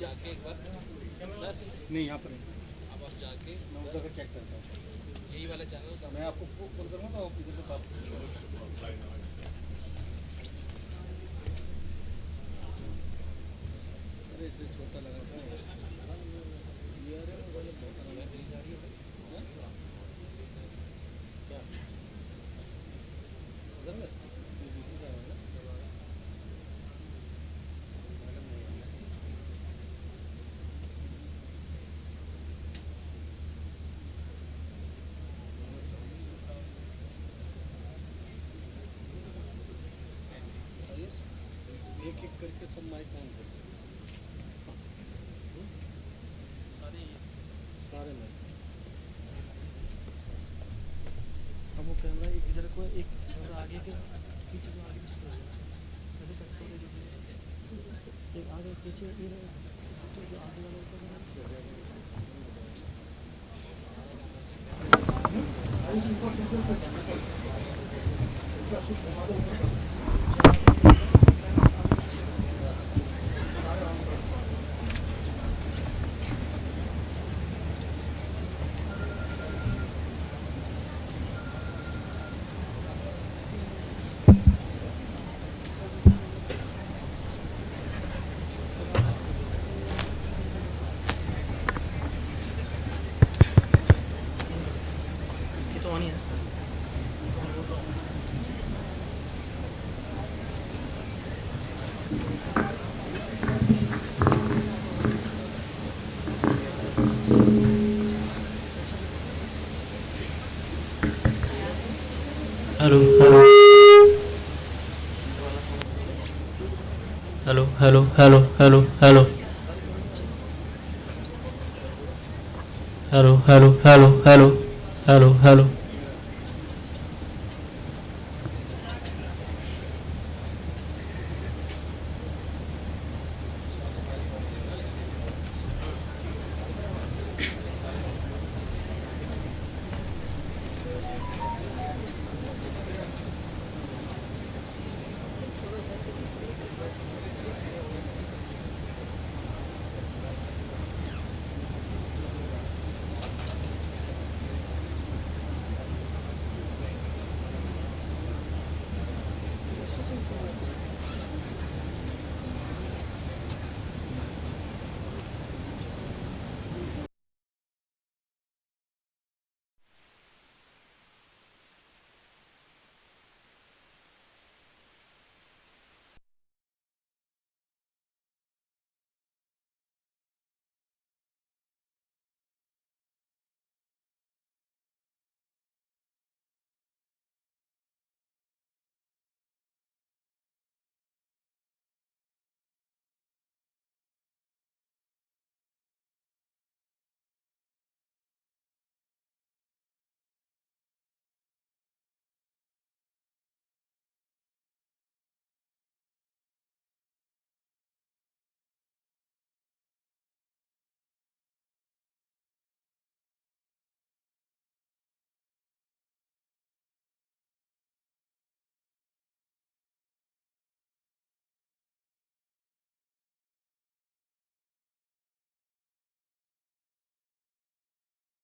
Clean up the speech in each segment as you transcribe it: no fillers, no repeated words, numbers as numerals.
जाके एक बार सर नहीं यहाँ पर नहीं, आप बस जाके मैं उधर का चेक करता हूँ। यही वाला चैनल का मैं आपको कॉल करूँगा तो आप इधर से बात अरे इससे छोटा लगा था ये अरे वो वाला बहुत हाँ? क्या उधर में ये दूसरी का है ना मैडम नहीं है एक एक करके सब माइक ऑन कर सारे माइक। अब वो कैमरा एक इधर को एक और आगे के पीछे को आगे पीछे हो गया ऐसे करते हुए एक आगे पीछे ये तो जो आगे वाला ऊपर ये तो ऑन ही है। Hello hello hello hello hello hello hello hello hello hello hello hello hello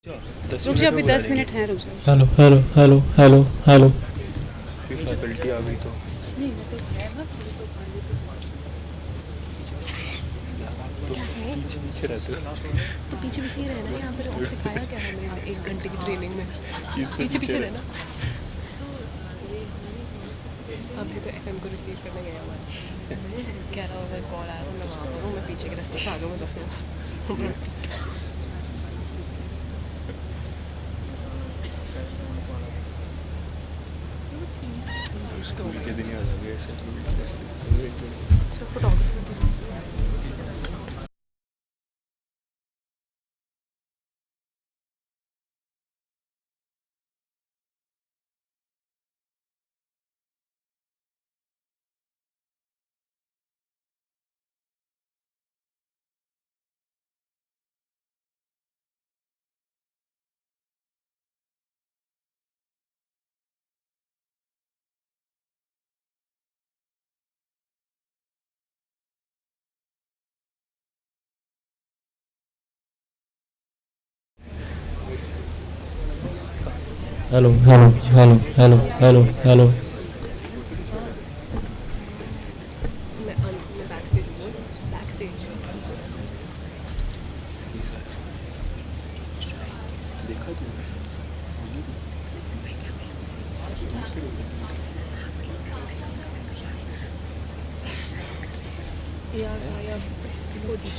रुक जाओ, अभी 10 मिनट हैं, रुक जाओ। Hello hello hello hello hello faculty आ गई तो नहीं मैं तो क्या है पीछे रहते हो तो पीछे पीछे ही रहना है। यहाँ पर और सिखाया क्या हमें यहाँ 1 घंटे की ट्रेनिंग में पीछे पीछे रहना। अभी तो एफएम को रिसीव करने गया हमारा कह रहा होगा कॉल आया था मैं वहाँ पर हूँ, मैं पीछे के रास्ते से आ जाऊँगा 10 मिनट। स्कूल के दिन याद आ गए ऐसे अच्छा photography hello, hello, hello, hello, hello, hello. मैं बैक स्टेज हूँ बैक स्टेज देखा तुमने या कुछ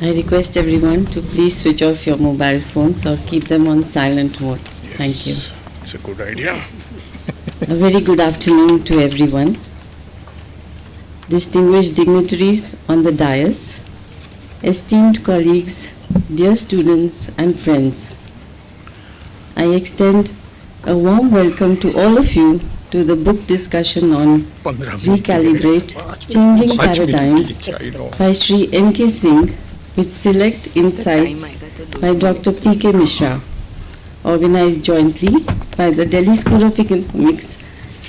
I request everyone to please switch off your mobile phones or keep them on silent mode. Thank you. It's a good idea. A very good afternoon to everyone. Distinguished dignitaries on the dais, esteemed colleagues, dear students and friends, I extend a warm welcome to all of you to the book discussion on Recalibrate Changing Paradigms by Sri N.K. Singh with select insights by Dr. P.K. Mishra, organized jointly by the Delhi School of Economics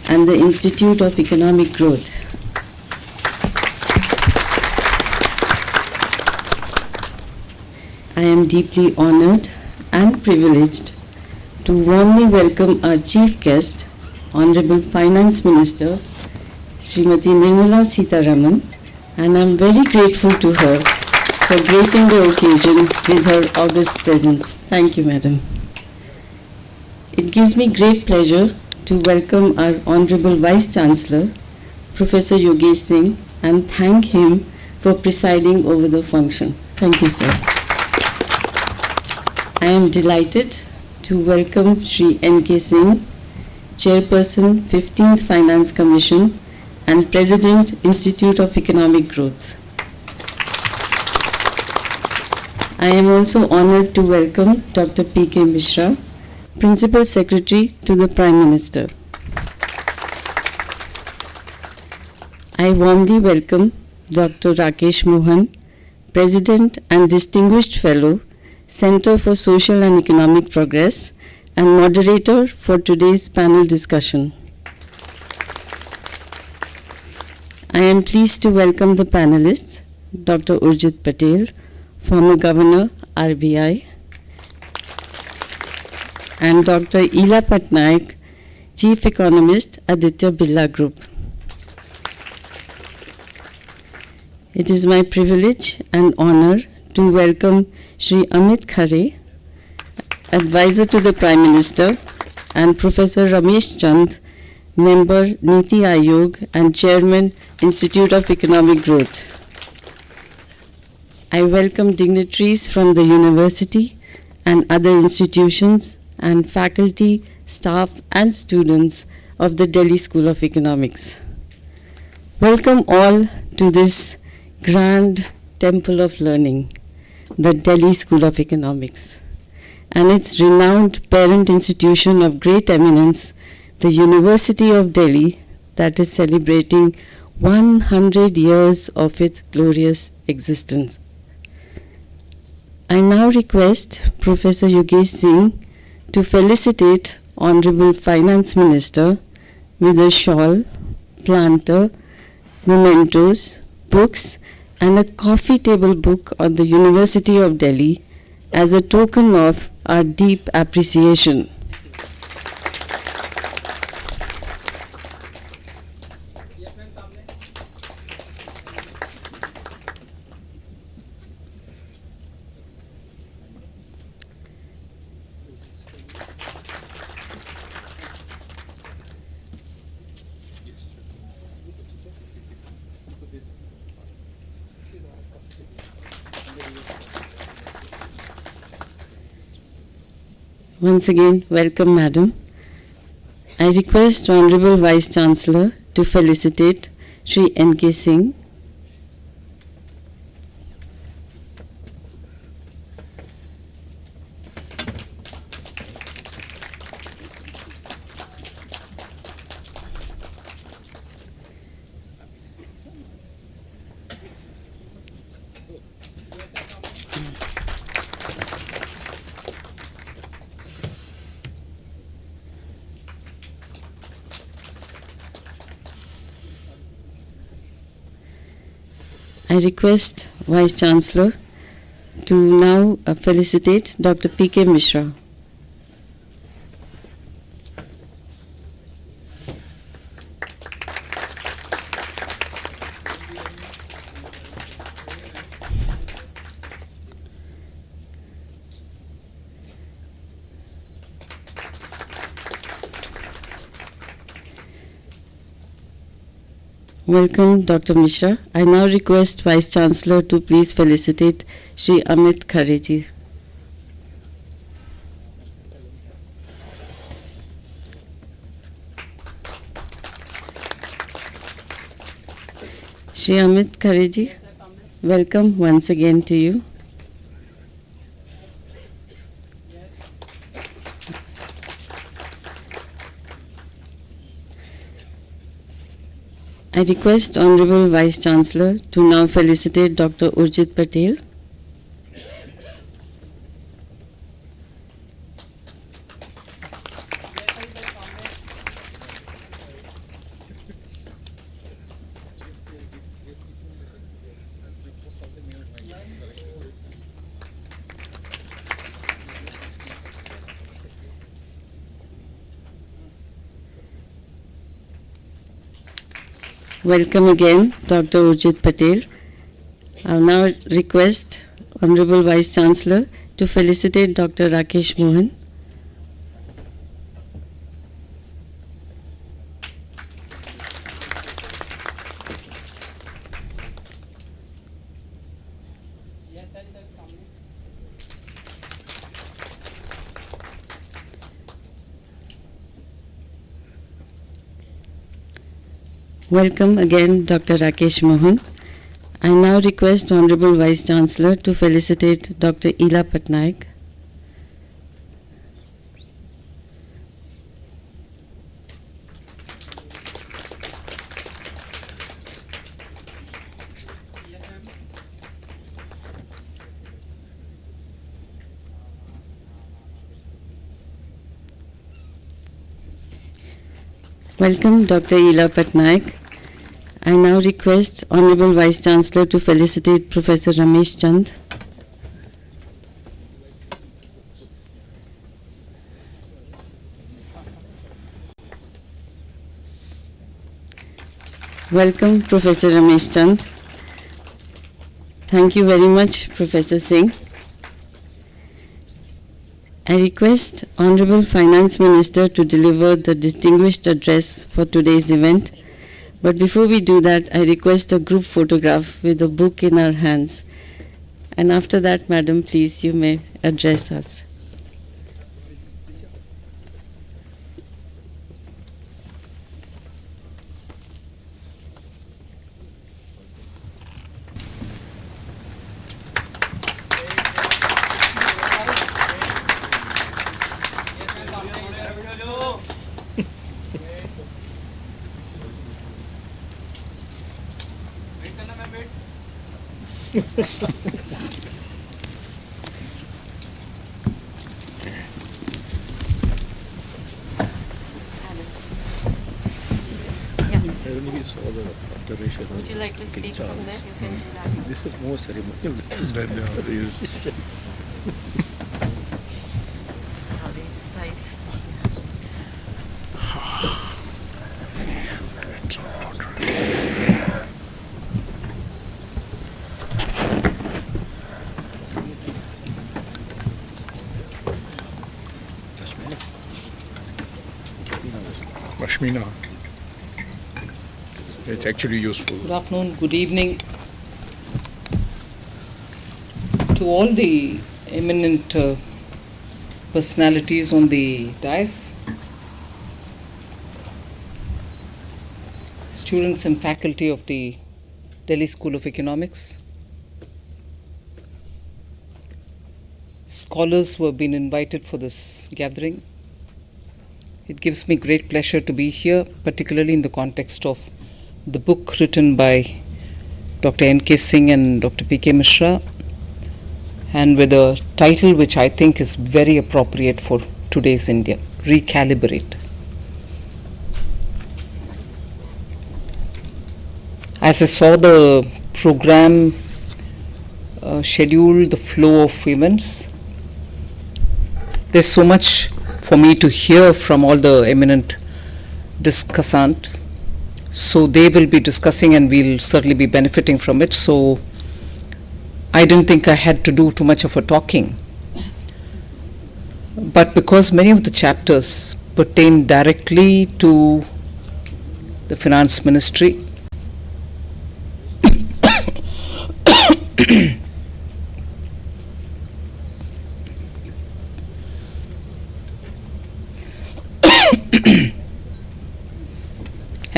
and the Institute of Economic Growth. I am deeply honored and privileged to warmly welcome our chief guest, Honorable Finance Minister, Srimati Nirmala Sitharaman, and I am very grateful to her for gracing the occasion with her august presence. Thank you, Madam. It gives me great pleasure to welcome our Honorable Vice Chancellor, Professor Yogesh Singh, and thank him for presiding over the function. Thank you, sir. I am delighted to welcome Sri N.K. Singh, Chairperson, 15th Finance Commission and President, Institute of Economic Growth. I am also honored to welcome Dr. P.K. Mishra, Principal Secretary to the Prime Minister. I warmly welcome Dr. Rakesh Mohan, President and Distinguished Fellow, Center for Social and Economic Progress, and moderator for today's panel discussion. I am pleased to welcome the panelists, Dr. Urjit Patel, former Governor, RBI, and Dr. Ila Patnaik, Chief Economist, Aditya Birla Group. It is my privilege and honor to welcome Shri Amit Khare, Advisor to the Prime Minister, and Professor Ramesh Chand, Member, Niti Aayog, and Chairman, Institute of Economic Growth. I welcome dignitaries from the university and other institutions and faculty, staff, and students of the Delhi School of Economics. Welcome all to this grand temple of learning, the Delhi School of Economics, and its renowned parent institution of great eminence, the University of Delhi, that is celebrating 100 years of its glorious existence. I now request Professor Yogesh Singh to felicitate Honorable Finance Minister with a shawl, planter, mementos, books, and a coffee table book on the University of Delhi as a token of our deep appreciation. Once again, welcome, Madam. I request Honorable Vice Chancellor to felicitate Sri N.K. Singh. I request Vice Chancellor to now felicitate Dr. P.K. Mishra. Welcome, Dr. Mishra. I now request Vice Chancellor to please felicitate Shri Amit Khareji. Shri Amit Khareji, welcome once again to you. I request Honorable Vice Chancellor to now felicitate Dr. Urjit Patel. Welcome again, Dr. Urjit Patel. I will now request Honorable Vice Chancellor to felicitate Dr. Rakesh Mohan. Welcome again, Dr. Rakesh Mohan. I now request Honorable Vice Chancellor to felicitate Dr. Ila Patnaik. Welcome, Dr. Ila Patnaik. I now request Honorable Vice Chancellor to felicitate Professor Ramesh Chand. Welcome, Professor Ramesh Chand. Thank you very much, Professor Singh. I request Honorable Finance Minister to deliver the distinguished address for today's event. But before we do that, I request a group photograph with a book in our hands. And after that, Madam, please, you may address us. Would you like to speak from there? You can do that. This is more ceremonial than the other is. Sorry, it's tight. Pashmina. It's actually useful. Good afternoon, good evening to all the eminent personalities on the dais, students and faculty of the Delhi School of Economics, scholars who have been invited for this gathering. It gives me great pleasure to be here, particularly in the context of the book written by Dr. N.K. Singh and Dr. P.K. Mishra, and with a title which I think is very appropriate for today's India, Recalibrate. As I saw the program schedule, the flow of events, there's so much for me to hear from all the eminent discussants. So they will be discussing and we'll certainly be benefiting from it. So I didn't think I had to do too much of a talking. But because many of the chapters pertain directly to the finance ministry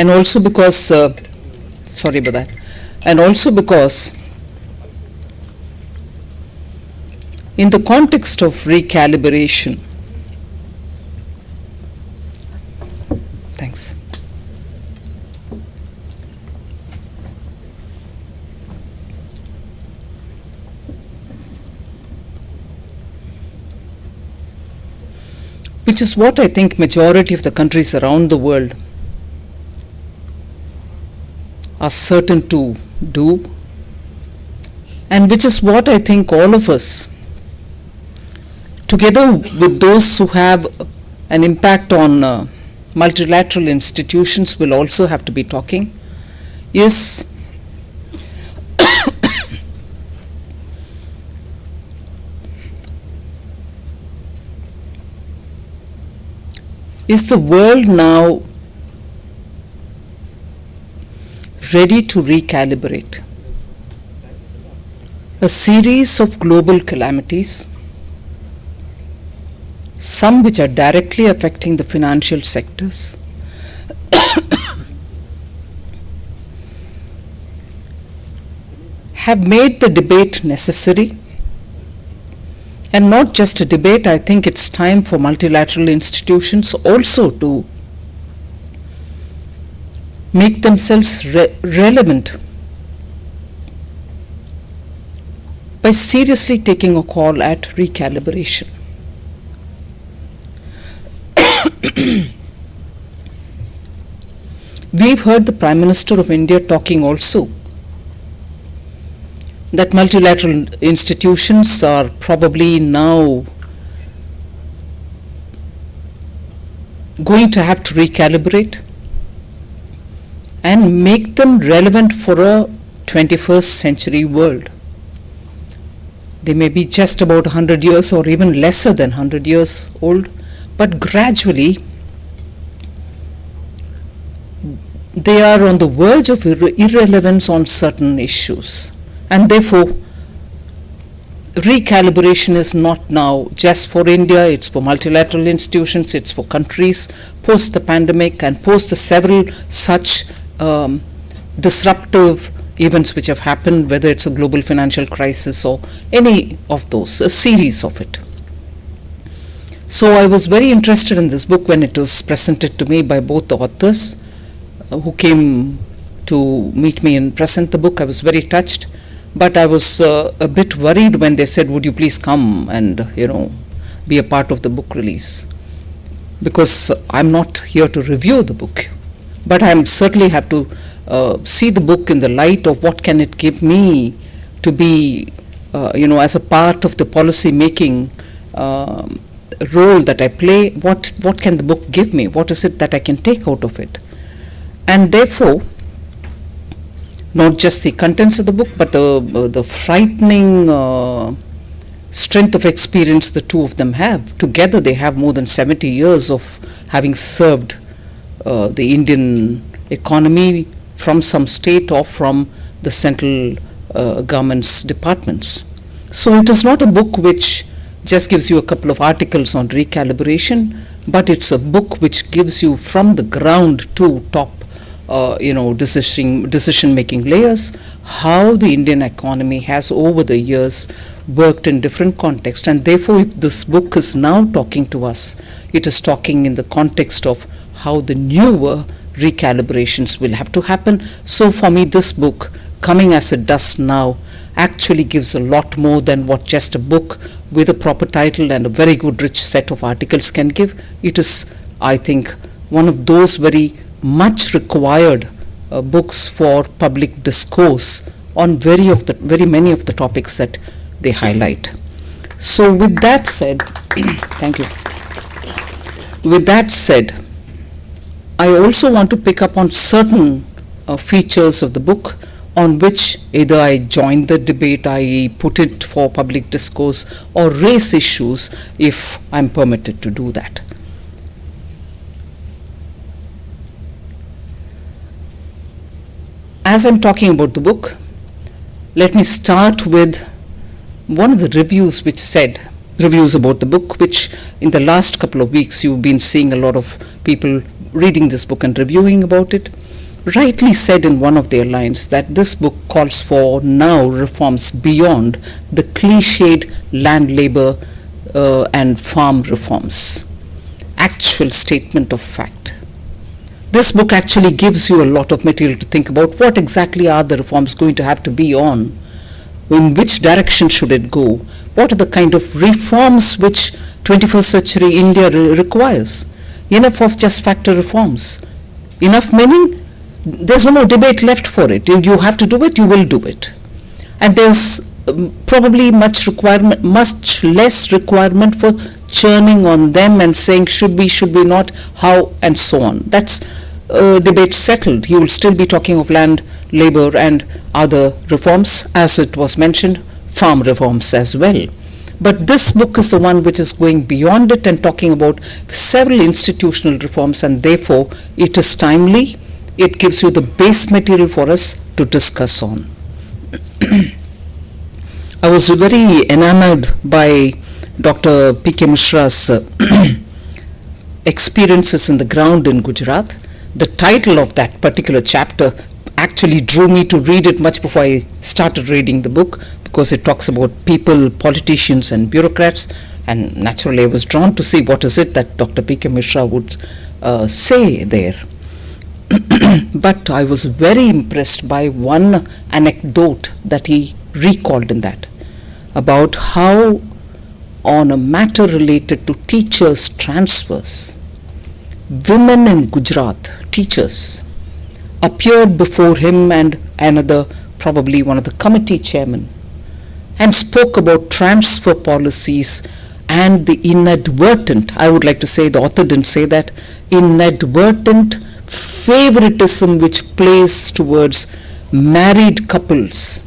And also because, sorry about that, and also because in the context of recalibration, thanks. Which is what I think majority of the countries around the world are certain to do, and which is what I think all of us, together with those who have an impact on multilateral institutions, will also have to be talking, is is the world now ready to recalibrate? A series of global calamities, some which are directly affecting the financial sectors, have made the debate necessary. And not just a debate, I think it's time for multilateral institutions also to make themselves relevant by seriously taking a call at recalibration. We've heard the Prime Minister of India talking also that multilateral institutions are probably now going to have to recalibrate and make them relevant for a 21st century world. They may be just about 100 years or even lesser than 100 years old, but gradually they are on the verge of irrelevance on certain issues. And therefore, recalibration is not now just for India, it's for multilateral institutions, it's for countries post the pandemic and post the several such disruptive events which have happened, whether it's a global financial crisis or any of those, a series of it. So I was very interested in this book when it was presented to me by both the authors who came to meet me and present the book. I was very touched. But I was a bit worried when they said, would you please come and, be a part of the book release? Because I'm not here to review the book, but I certainly have to see the book in the light of what can it give me to be, as a part of the policy making role that I play. What can the book give me? What is it that I can take out of it? And therefore, not just the contents of the book, but the frightening strength of experience the two of them have. Together they have more than 70 years of having served the Indian economy from some state or from the central government's departments. So it is not a book which just gives you a couple of articles on recalibration, but it's a book which gives you from the ground to top decision-making layers, how the Indian economy has over the years worked in different contexts. And therefore, if this book is now talking to us, it is talking in the context of how the newer recalibrations will have to happen. So for me, this book, coming as it does now, actually gives a lot more than what just a book with a proper title and a very good rich set of articles can give. It is, I think, one of those very much required books for public discourse on very many of the topics that they highlight. So with that said, thank you. With that said, I also want to pick up on certain features of the book on which either I join the debate, I put it for public discourse, or raise issues if I'm permitted to do that. As I'm talking about the book, let me start with one of the reviews about the book, which in the last couple of weeks you've been seeing a lot of people reading this book and reviewing about it. rightly said in one of their lines that this book calls for now reforms beyond the cliched land labor and farm reforms. Actual statement of fact. This book actually gives you a lot of material to think about. What exactly are the reforms going to have to be on? In which direction should it go? What are the kind of reforms which 21st century India requires? Enough of just factor reforms. Enough meaning there's no more debate left for it. You have to do it, you will do it. And there's probably much less requirement for churning on them and saying should we not, how, and so on. That's debate settled. You will still be talking of land, labor, and other reforms, as it was mentioned, farm reforms as well. But this book is the one which is going beyond it and talking about several institutional reforms, and therefore it is timely. It gives you the base material for us to discuss on. I was very enamored by Dr. P.K. Mishra's experiences in the ground in Gujarat. The title of that particular chapter actually drew me to read it much before I started reading the book, because it talks about people, politicians and bureaucrats, and naturally I was drawn to see what is it that Dr. P.K. Mishra would say there. But I was very impressed by one anecdote that he recalled in that, about how on a matter related to teachers' transfers, women in Gujarat, teachers, appeared before him and another, probably one of the committee chairmen, and spoke about transfer policies and the inadvertent, I would like to say, the author didn't say that, inadvertent favoritism which plays towards married couples.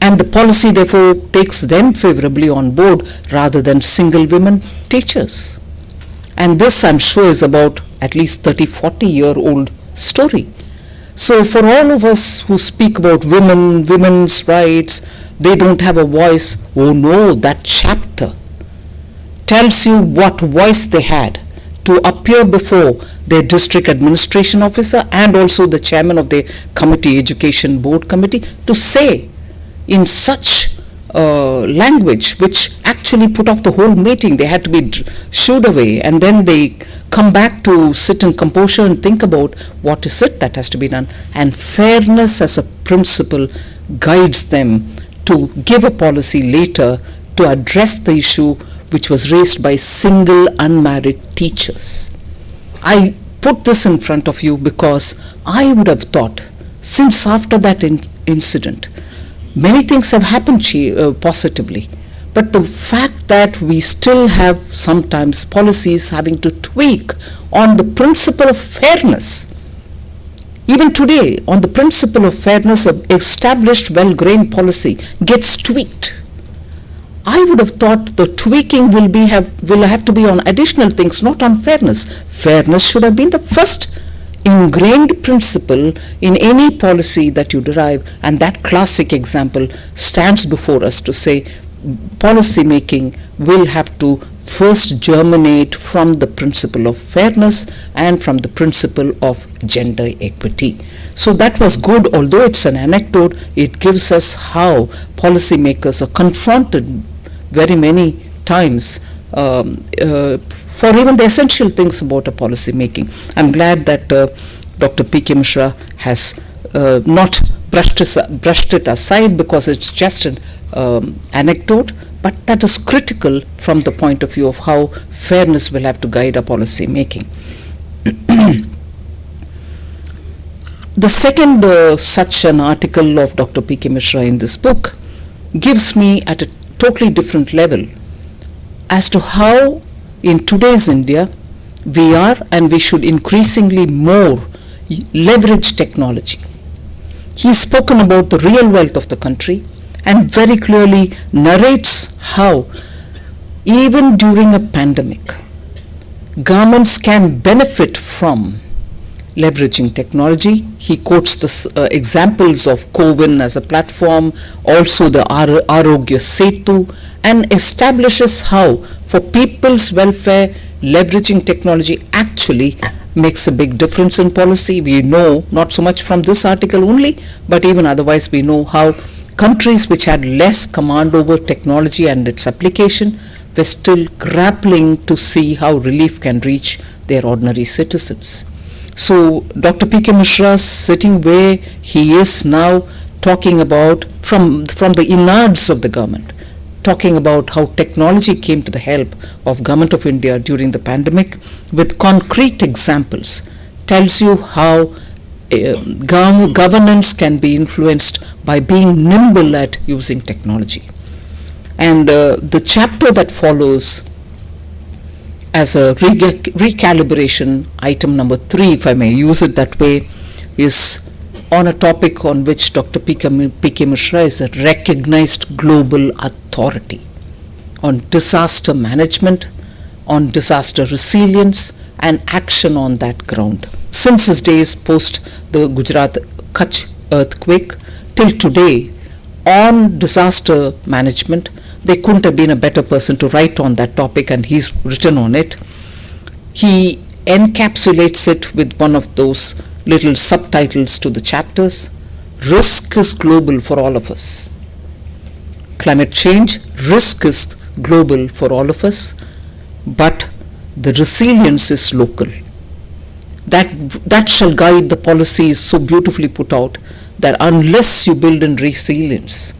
And the policy therefore takes them favorably on board rather than single women teachers. And this, I'm sure, is about at least 30-40-year-old story. So for all of us who speak about women, women's rights, they don't have a voice. Oh no, that chapter tells you what voice they had to appear before their district administration officer and also the chairman of the committee, education board committee, to say in such language which actually put off the whole meeting. They had to be shooed away, and then they come back to sit in composure and think about what is it that has to be done. And fairness as a principle guides them to give a policy later to address the issue which was raised by single unmarried teachers. I put this in front of you because I would have thought, since after that incident, many things have happened positively, but the fact that we still have sometimes policies having to tweak on the principle of fairness. Even today, on the principle of fairness, an established well-grained policy gets tweaked. I would have thought the tweaking will have to be on additional things, not on fairness. Fairness should have been the first ingrained principle in any policy that you derive, and that classic example stands before us to say policy making will have to first germinate from the principle of fairness and from the principle of gender equity. So that was good, although it's an anecdote. It gives us how policymakers are confronted very many times for even the essential things about a policy making. I'm glad that Dr. P.K. Mishra has not brushed it aside because it's just an anecdote, but that is critical from the point of view of how fairness will have to guide our policy making. The second such an article of Dr. P.K. Mishra in this book gives me at a totally different level as to how in today's India we are and we should increasingly more leverage technology. He's spoken about the real wealth of the country and very clearly narrates how even during a pandemic, governments can benefit from leveraging technology. He quotes the examples of CoWIN as a platform, also the Arogya Setu, and establishes how for people's welfare leveraging technology actually makes a big difference in policy. We know, not so much from this article only, but even otherwise, we know how countries which had less command over technology and its application were still grappling to see how relief can reach their ordinary citizens. So Dr. P.K. Mishra, sitting where he is now, talking about from the innards of the government, talking about how technology came to the help of Government of India during the pandemic with concrete examples, tells you how governance can be influenced by being nimble at using technology. And the chapter that follows as a recalibration, item number 3, if I may use it that way, is on a topic on which Dr. P.K. Mishra is a recognized global authority on disaster management, on disaster resilience, and action on that ground. Since his days post the Gujarat Kutch earthquake till today, on disaster management, there couldn't have been a better person to write on that topic, and he's written on it. He encapsulates it with one of those little subtitles to the chapters. Risk is global for all of us. Climate change, risk is global for all of us, but the resilience is local. That shall guide the policy is so beautifully put out, that unless you build in resilience,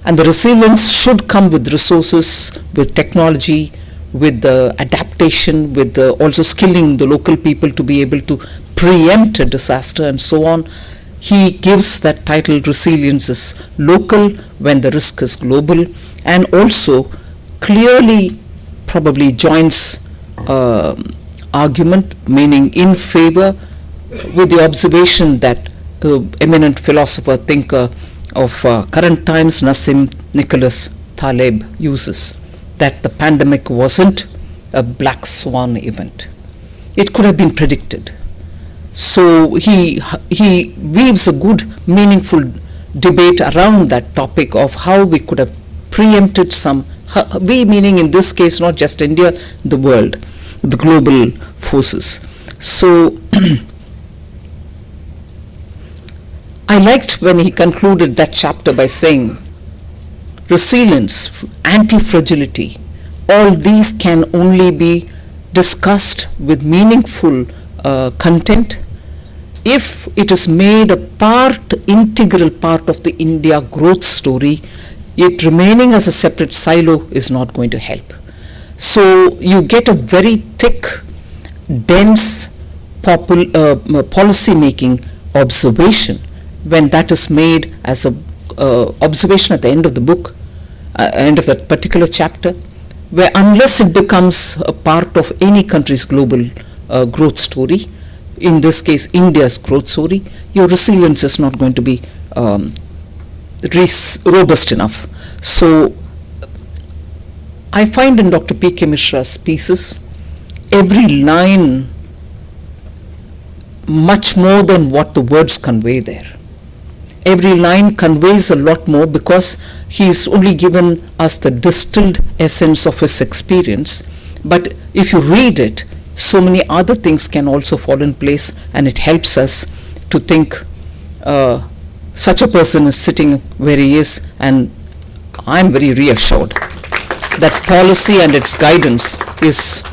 and the resilience should come with resources, with technology, with the adaptation, with the also skilling the local people to be able to preempt a disaster and so on. He gives that title, Resilience is Local when the risk is global, and also clearly probably joins argument, meaning in favor, with the observation that eminent philosopher, thinker of current times, Nassim Nicholas Taleb, uses, that the pandemic wasn't a black swan event. It could have been predicted. So he weaves a good, meaningful debate around that topic of how we could have preempted some, we meaning in this case not just India, the world, the global forces. So I liked when he concluded that chapter by saying, resilience, anti-fragility, all these can only be discussed with meaningful content if it is made a integral part of the India growth story. It remaining as a separate silo is not going to help. So you get a very thick, dense policy making observation when that is made as a observation at the end of the book, end of that particular chapter, where unless it becomes a part of any country's global growth story, in this case India's growth story, your resilience is not going to be robust enough. So I find in Dr. P.K. Mishra's pieces, every line much more than what the words convey there. Every line conveys a lot more because he's only given us the distilled essence of his experience. But if you read it, so many other things can also fall in place, and it helps us to think such a person is sitting where he is, and I'm very reassured that policy and its guidance is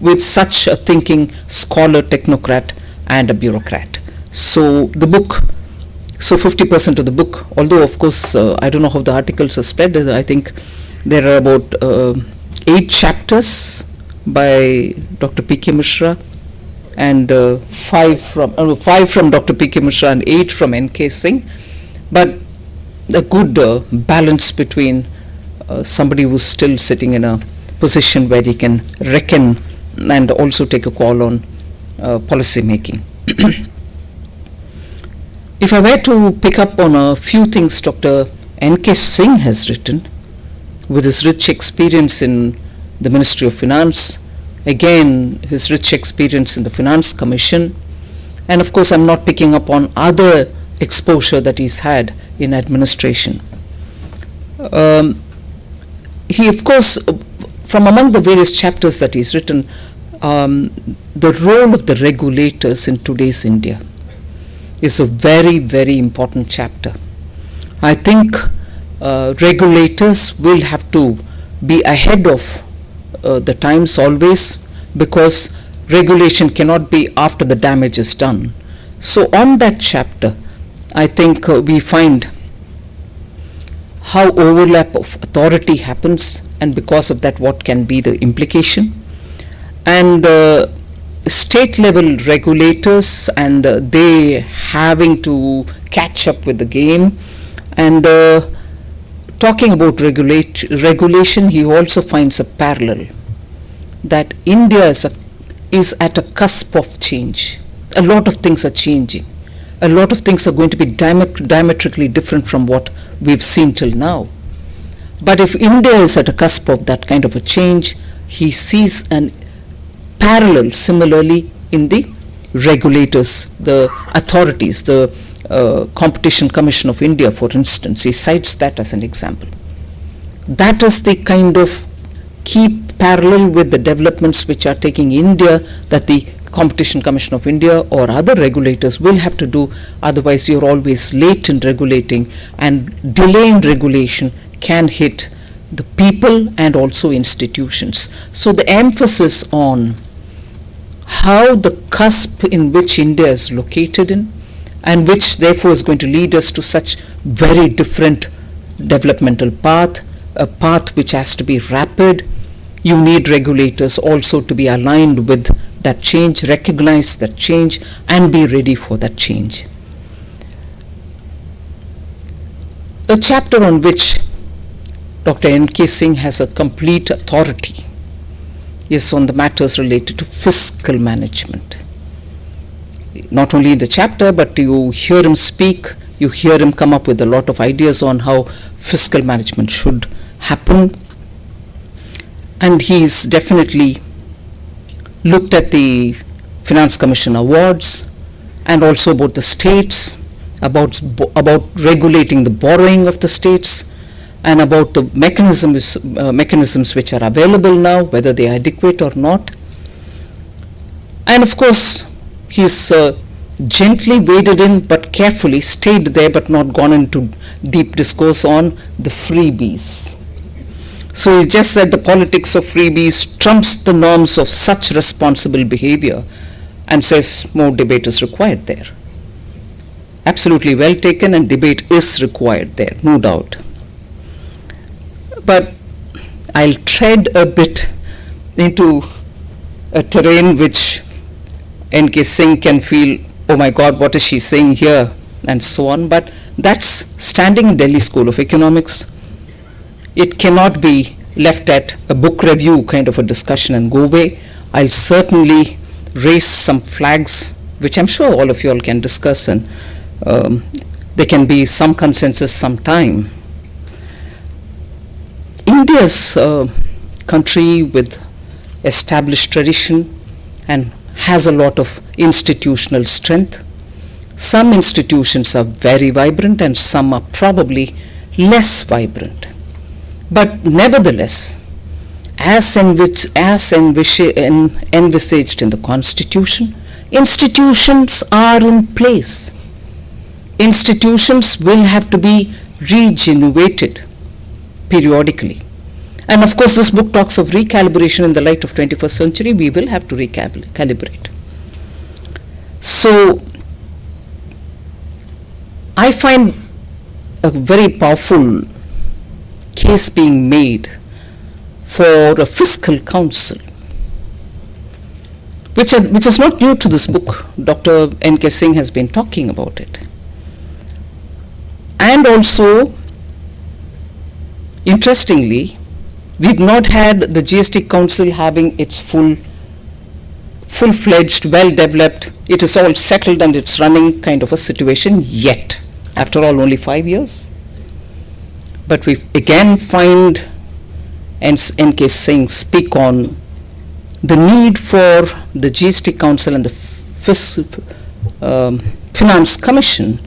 with such a thinking scholar, technocrat, and a bureaucrat. So the book, so 50% of the book, although of course I don't know how the articles are spread, I think there are about 8 chapters by Dr. P.K. Mishra, and 5 from Dr. P.K. Mishra and 8 from N.K. Singh, but a good balance between somebody who's still sitting in a position where he can reckon and also take a call on policy making. If I were to pick up on a few things Dr. N.K. Singh has written, with his rich experience in the Ministry of Finance, again his rich experience in the Finance Commission, and of course I'm not picking up on other exposure that he's had in administration. He of course, from among the various chapters that he's written, the role of the regulators in today's India is a very, very important chapter. I think regulators will have to be ahead of the times always, because regulation cannot be after the damage is done. So on that chapter, I think we find how overlap of authority happens, and because of that what can be the implication, and state level regulators and they having to catch up with the game. And talking about regulation, he also finds a parallel that India is at a cusp of change. A lot of things are changing. A lot of things are going to be diametrically different from what we've seen till now. But if India is at a cusp of that kind of a change, he sees an parallel similarly in the regulators, the authorities, the Competition Commission of India, for instance. He cites that as an example. That is the kind of key parallel with the developments which are taking India, that the Competition Commission of India or other regulators will have to do. Otherwise you're always late in regulating, and delay in regulation can hit the people and also institutions. So the emphasis on how the cusp in which India is located in, and which therefore is going to lead us to such very different developmental path, a path which has to be rapid. You need regulators also to be aligned with that change, recognize that change, and be ready for that change. A chapter on which Dr. N.K. Singh has a complete authority is on the matters related to fiscal management. Not only in the chapter, but you hear him speak, you hear him come up with a lot of ideas on how fiscal management should happen. And he's definitely looked at the Finance Commission awards, and also about the states, about regulating the borrowing of the states, and about the mechanisms which are available now, whether they are adequate or not. And of course, he's gently waded in, but carefully stayed there, but not gone into deep discourse on the freebies. So he just said the politics of freebies trumps the norms of such responsible behavior, and says more debate is required there. Absolutely well taken, and debate is required there, no doubt. But I'll tread a bit into a terrain which N.K. Singh can feel, oh my God, what is she saying here, and so on. But that's standing in Delhi School of Economics. It cannot be left at a book review kind of a discussion and go away. I'll certainly raise some flags, which I'm sure all of you all can discuss, and there can be some consensus sometime. India's country with established tradition and has a lot of institutional strength. Some institutions are very vibrant and some are probably less vibrant. But nevertheless, as envisaged in the Constitution, institutions are in place. Institutions will have to be regenerated periodically. And of course, this book talks of recalibration in the light of 21st century. We will have to recalibrate. So I find a very powerful case being made for a fiscal council, which is not new to this book. Dr. N.K. Singh has been talking about it. And also, interestingly, we've not had the GST Council having its full-fledged, well-developed, it is all settled and it's running kind of a situation yet. After all, only 5 years. But we again find N.K. Singh speak on the need for the GST Council and the Finance Commission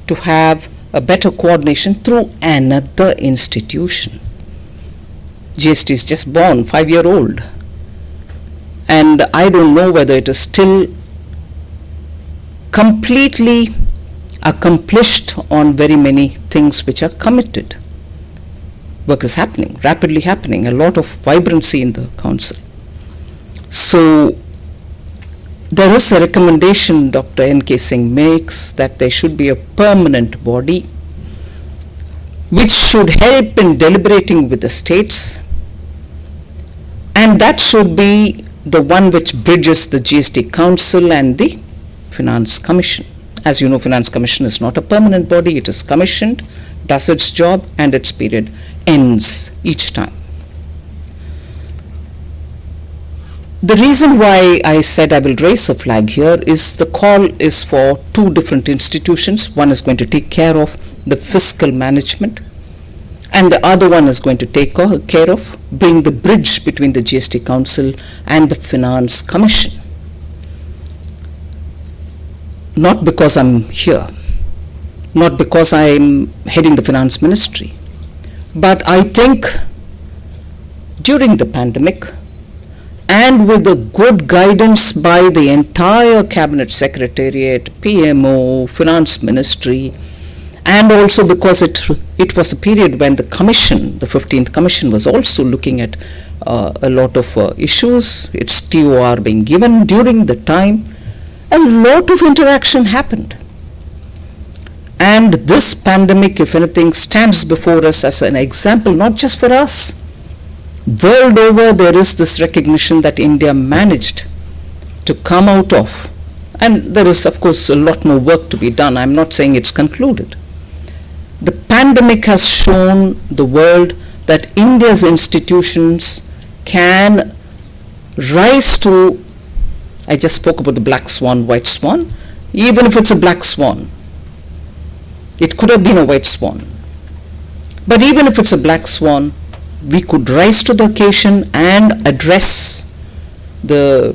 to have a better coordination through another institution. GST is just born, 5-year-old. and I don't know whether it is still completely accomplished on very many things which are committed. Work is happening, rapidly happening, a lot of vibrancy in the council. So there is a recommendation Dr. N.K. Singh makes that there should be a permanent body which should help in deliberating with the states, and that should be the one which bridges the GST Council and the Finance Commission. As you know, Finance Commission is not a permanent body, it is commissioned, does its job, and its period ends each time. The reason why I said I will raise a flag here is the call is for two different institutions. One is going to take care of the fiscal management, and the other one is going to take care of being the bridge between the GST Council and the Finance Commission. Not because I'm here, not because I'm heading the Finance Ministry, but I think during the pandemic, and with the good guidance by the entire Cabinet Secretariat, PMO, Finance Ministry, and also because it was a period when the Commission, the 15th Commission, was also looking at a lot of issues, its TOR being given during the time, a lot of interaction happened. And this pandemic, if anything, stands before us as an example, not just for us. World over, there is this recognition that India managed to come out of, and there is, of course, a lot more work to be done. I'm not saying it's concluded. The pandemic has shown the world that India's institutions can rise to, I just spoke about the black swan, white swan, even if it's a black swan. It could have been a white swan. But even if it's a black swan, we could rise to the occasion and address the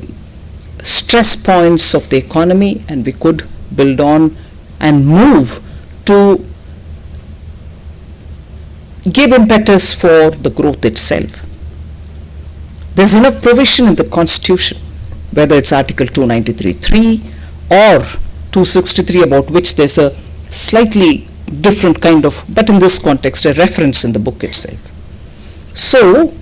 stress points of the economy, and we could build on and move to give impetus for the growth itself. There's enough provision in the Constitution, whether it's Article 293.3 or 263, about which there's a slightly different kind of, but in this context, a reference in the book itself. So,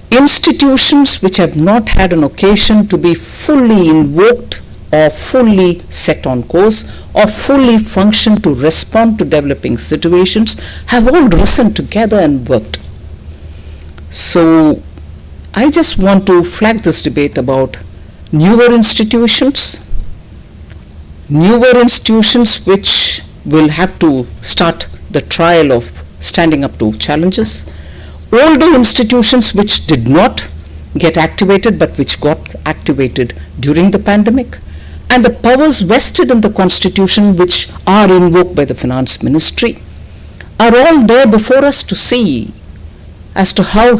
institutions which have not had an occasion to be fully invoked or fully set on course or fully function to respond to developing situations have all risen together and worked. So, I just want to flag this debate about newer institutions which will have to start the trial of standing up to challenges, older institutions which did not get activated but which got activated during the pandemic, and the powers vested in the Constitution which are invoked by the Finance Ministry are all there before us to see as to how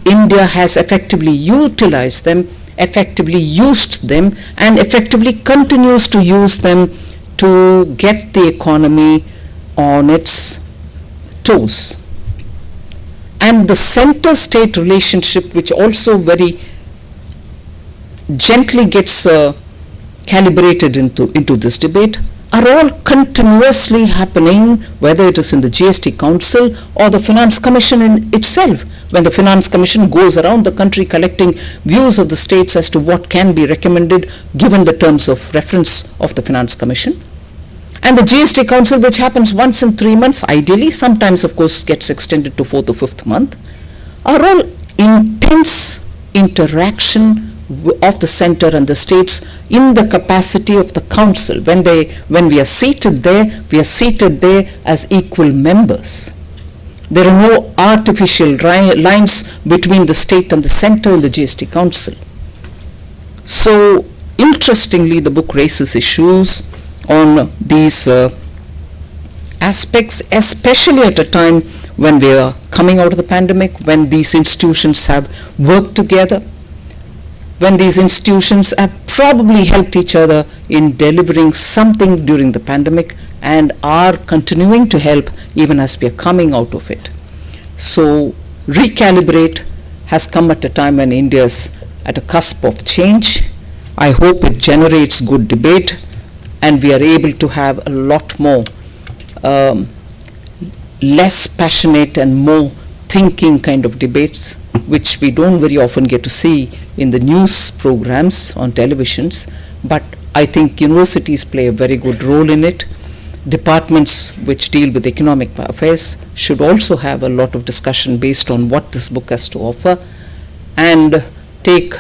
India has effectively utilized them, effectively used them, and effectively continues to use them to get the economy on its toes. And the center-state relationship, which also very gently gets calibrated into this debate, are all continuously happening, whether it is in the GST Council or the Finance Commission in itself, when the Finance Commission goes around the country collecting views of the states as to what can be recommended given the terms of reference of the Finance Commission. And the GST Council, which happens once in 3 months, ideally, sometimes of course gets extended to 4th or 5th month, are all intense interaction of the center and the states in the capacity of the council. When we are seated there as equal members. There are no artificial lines between the state and the center in the GST Council. So, interestingly, the book raises issues on these aspects, especially at a time when we are coming out of the pandemic, when these institutions have worked together, when these institutions have probably helped each other in delivering something during the pandemic and are continuing to help even as we are coming out of it. So, recalibrate has come at a time when India's at a cusp of change. I hope it generates good debate and we are able to have a lot more less passionate and more thinking kind of debates, which we don't very often get to see in the news programs on televisions. But I think universities play a very good role in it. Departments which deal with economic affairs should also have a lot of discussion based on what this book has to offer, and take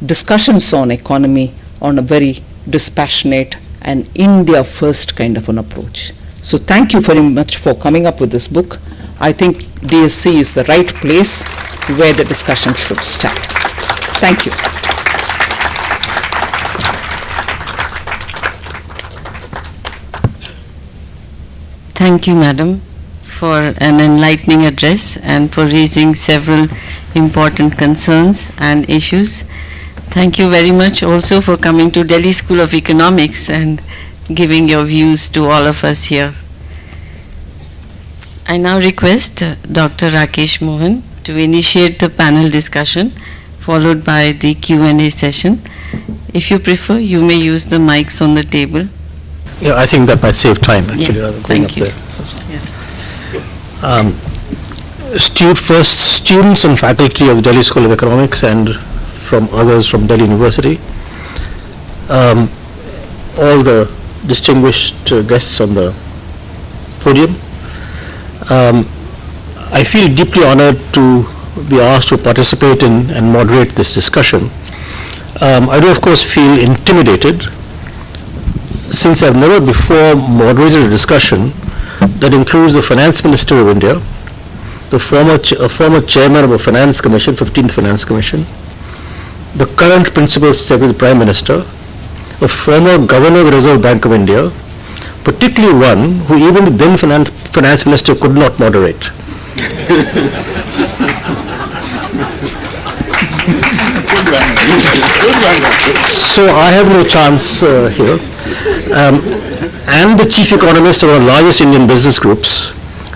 discussions on economy on a very dispassionate and India first kind of an approach. So thank you very much for coming up with this book. I think DSC is the right place where the discussion should start. Thank you. Thank you, Madam, for an enlightening address and for raising several important concerns and issues. Thank you very much also for coming to Delhi School of Economics and giving your views to all of us here. I now request Dr. Rakesh Mohan to initiate the panel discussion, followed by the Q&A session. If you prefer, you may use the mics on the table. Yeah, I think that might save time, actually, Yes, rather than going thank you. up there. First, students and faculty of the Delhi School of Economics and from others from Delhi University, all the distinguished guests on the podium. I feel deeply honored to be asked to participate in and moderate this discussion. I do, of course, feel intimidated, since I've never before moderated a discussion that includes the Finance Minister of India, the former chairman of a Finance Commission, 15th Finance Commission, the current Principal Secretary of the Prime Minister, a former Governor of the Reserve Bank of India, particularly one who even the then Finance Minister could not moderate. So I have no chance here. And the chief economist of one of the largest Indian business groups,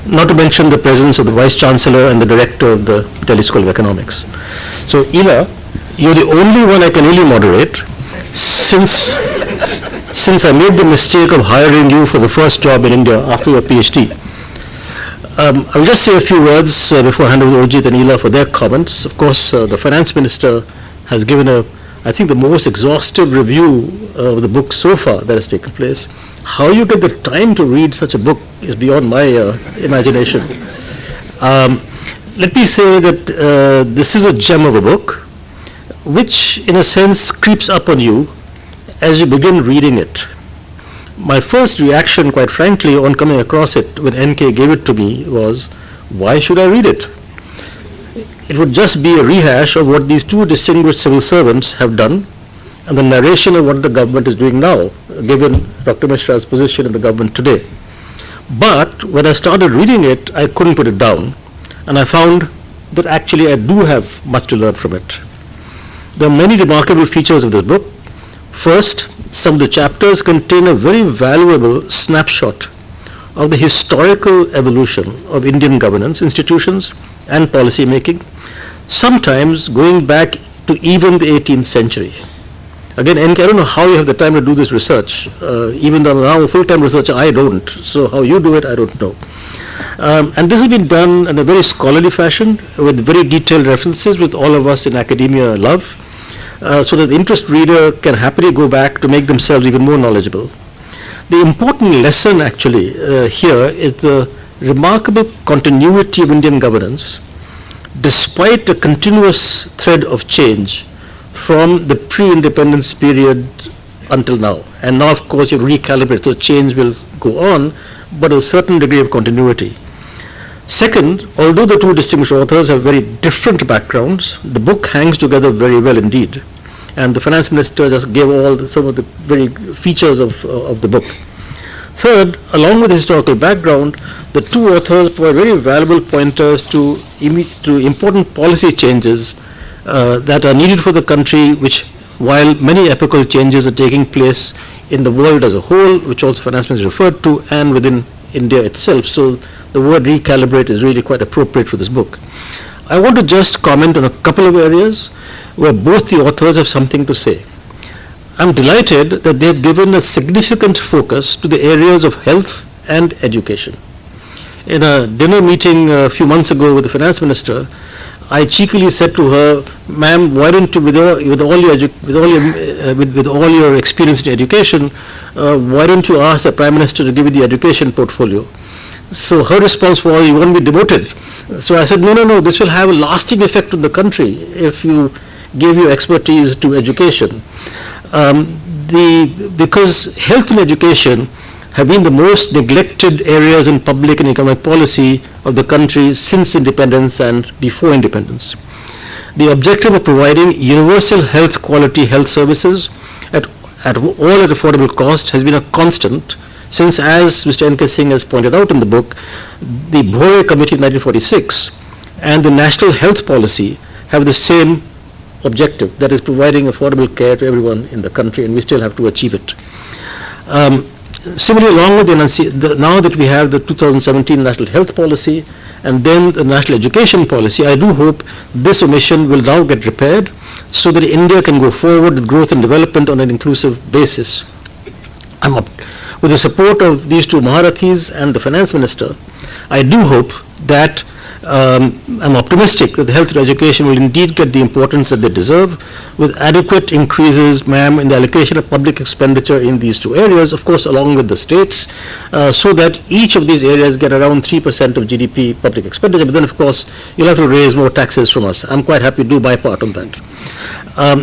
not to mention the presence of the Vice Chancellor and the Director of the Delhi School of Economics. So Ila, you're the only one I can really moderate, since I made the mistake of hiring you for the first job in India after your PhD. I'll just say a few words before I hand over to Urjit and Ila for their comments. Of course, the Finance Minister has given I think the most exhaustive review of the book so far that has taken place. How you get the time to read such a book is beyond my imagination. Let me say that this is a gem of a book, which in a sense creeps up on you as you begin reading it. My first reaction, quite frankly, on coming across it when NK gave it to me was, why should I read it? It would just be a rehash of what these two distinguished civil servants have done and the narration of what the government is doing now, given Dr. Mishra's position in the government today. But when I started reading it, I couldn't put it down, and I found that actually I do have much to learn from it. There are many remarkable features of this book. First, some of the chapters contain a very valuable snapshot of the historical evolution of Indian governance, institutions, and policy making, sometimes going back to even the 18th century. Again, NK, I don't know how you have the time to do this research. Even though I'm now a full-time researcher, I don't. So how you do it, I don't know. And this has been done in a very scholarly fashion with very detailed references, with all of us in academia love, so that the interested reader can happily go back to make themselves even more knowledgeable. The important lesson actually here is the remarkable continuity of Indian governance, despite a continuous thread of change from the pre-independence period until now. And now, of course, you recalibrate, so change will go on, but a certain degree of continuity. Second, although the two distinguished authors have very different backgrounds, the book hangs together very well indeed. And the Finance Minister just gave some of the very features of the book. Third, along with the historical background, the two authors provide very valuable pointers to important policy changes that are needed for the country, which, while many epochal changes are taking place in the world as a whole, which also Finance Minister referred to, and within India itself. So the word recalibrate is really quite appropriate for this book. I want to just comment on a couple of areas where both the authors have something to say. I'm delighted that they've given a significant focus to the areas of health and education. In a dinner meeting a few months ago with the finance minister, I cheekily said to her, "Ma'am, why don't you, with all your experience in education, why don't you ask the Prime Minister to give you the education portfolio?" So her response was, "You won't be demoted." So I said, no, this will have a lasting effect on the country if you give your expertise to education. Because health and education have been the most neglected areas in public and economic policy of the country since independence and before independence. The objective of providing universal quality health services at affordable cost has been a constant since, as Mr. N.K. Singh has pointed out in the book, the Bhore Committee in 1946 and the National Health Policy have the same objective, that is providing affordable care to everyone in the country, and we still have to achieve it. Similarly, along with now that we have the 2017 National Health Policy and then the National Education Policy, I do hope this omission will now get repaired so that India can go forward with growth and development on an inclusive basis. With the support of these two Maharathis and the Finance Minister, I do hope that I'm optimistic that the health and education will indeed get the importance that they deserve, with adequate increases, ma'am, in the allocation of public expenditure in these two areas, of course, along with the states, so that each of these areas get around 3% of GDP public expenditure. But then, of course, you'll have to raise more taxes from us. I'm quite happy to do my part on that.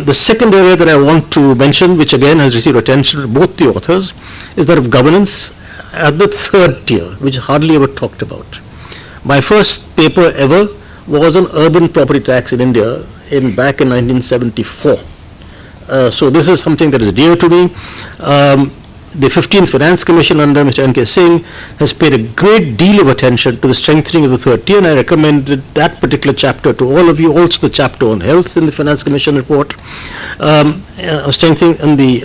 The second area that I want to mention, which again has received attention from both the authors, is that of governance at the third tier, which is hardly ever talked about. My first paper ever was on urban property tax in India back in 1974. So this is something that is dear to me. The 15th Finance Commission under Mr. N.K. Singh has paid a great deal of attention to the strengthening of the third tier, and I recommended that particular chapter to all of you, also the chapter on health in the Finance Commission report, strengthening and the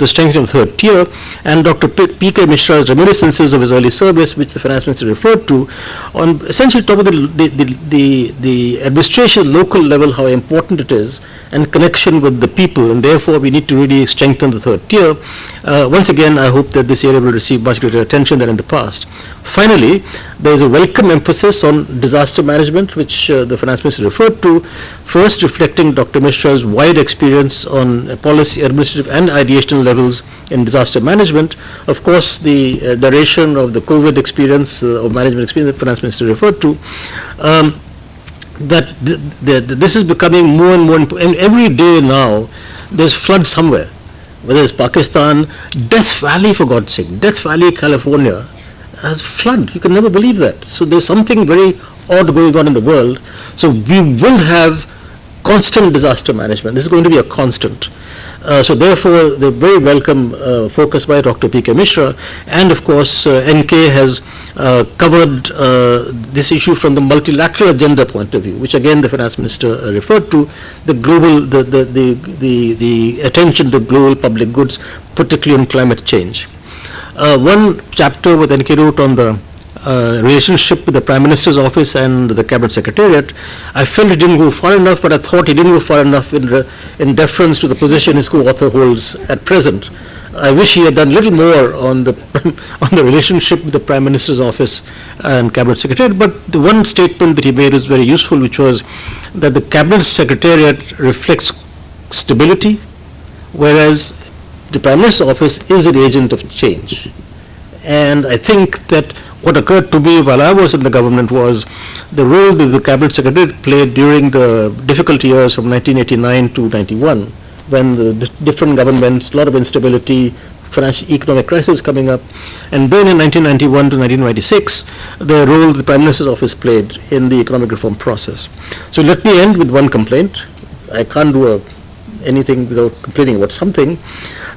strengthening of the third tier, and Dr. P.K. Mishra's reminiscences of his early service, which the Finance Minister referred to, on essentially top of the administration local level, how important it is, and connection with the people, and therefore we need to really strengthen the third tier. Once again, I hope that this area will receive much greater attention than in the past. Finally, there is a welcome emphasis on disaster management, which the Finance Minister referred to, first reflecting Dr. Mishra's wide experience on policy, administrative and ideational levels in disaster management. Of course, the narration of the COVID experience, of management experience that the Finance Minister referred to, that this is becoming more and more important. And every day now, there's flood somewhere, whether it's Pakistan, Death Valley, for God's sake, Death Valley, California, has flood. You can never believe that. So there's something very odd going on in the world. So we will have constant disaster management. This is going to be a constant. So therefore, the very welcome focus by Dr. P.K. Mishra, and of course N.K. has covered this issue from the multilateral agenda point of view, which again the Finance Minister referred to, the global, the attention to global public goods, particularly on climate change. One chapter with N.K. wrote on the relationship with the Prime Minister's office and the Cabinet Secretariat. I felt he didn't go far enough, but I thought he didn't go far enough in deference to the position his co-author holds at present. I wish he had done a little more on the relationship with the Prime Minister's office and Cabinet Secretariat, but the one statement that he made was very useful, which was that the Cabinet Secretariat reflects stability, whereas the Prime Minister's office is an agent of change. And I think that what occurred to me while I was in the government was the role that the Cabinet Secretary played during the difficult years from 1989 to 91, when the different governments, a lot of instability, financial economic crisis coming up, and then in 1991 to 1996, the role the Prime Minister's office played in the economic reform process. So let me end with one complaint. I can't do anything without complaining about something.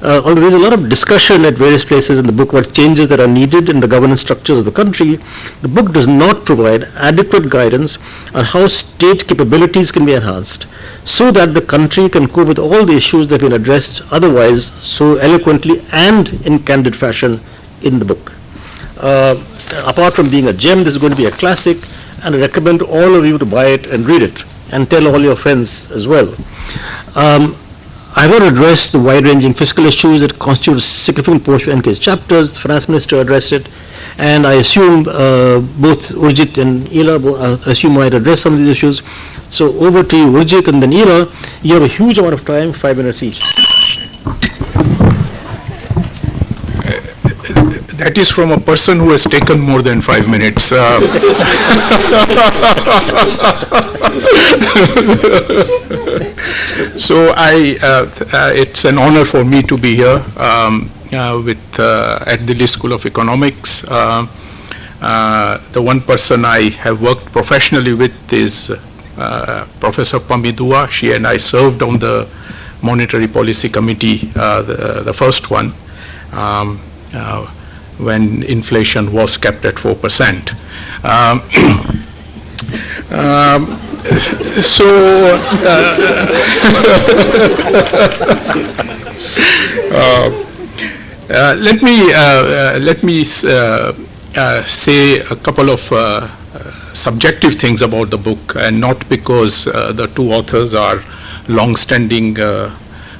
Although there's a lot of discussion at various places in the book about changes that are needed in the governance structures of the country, the book does not provide adequate guidance on how state capabilities can be enhanced so that the country can cope with all the issues that have been addressed otherwise so eloquently and in candid fashion in the book. Apart from being a gem, this is going to be a classic. and I recommend all of you to buy it and read it, and tell all your friends as well. I will address the wide-ranging fiscal issues that constitute a significant portion of NK's chapters. The Finance Minister addressed it, and I assume both Urjit and Ela might address some of these issues. So over to you, Urjit, and then Ela. You have a huge amount of time, 5 minutes each. That is from a person who has taken more than 5 minutes. So it's an honor for me to be here at Delhi School of Economics. The one person I have worked professionally with is Professor Pamidua. She and I served on the Monetary Policy Committee, the first one, when inflation was kept at 4%. Let me say a couple of subjective things about the book, and not because the two authors are long-standing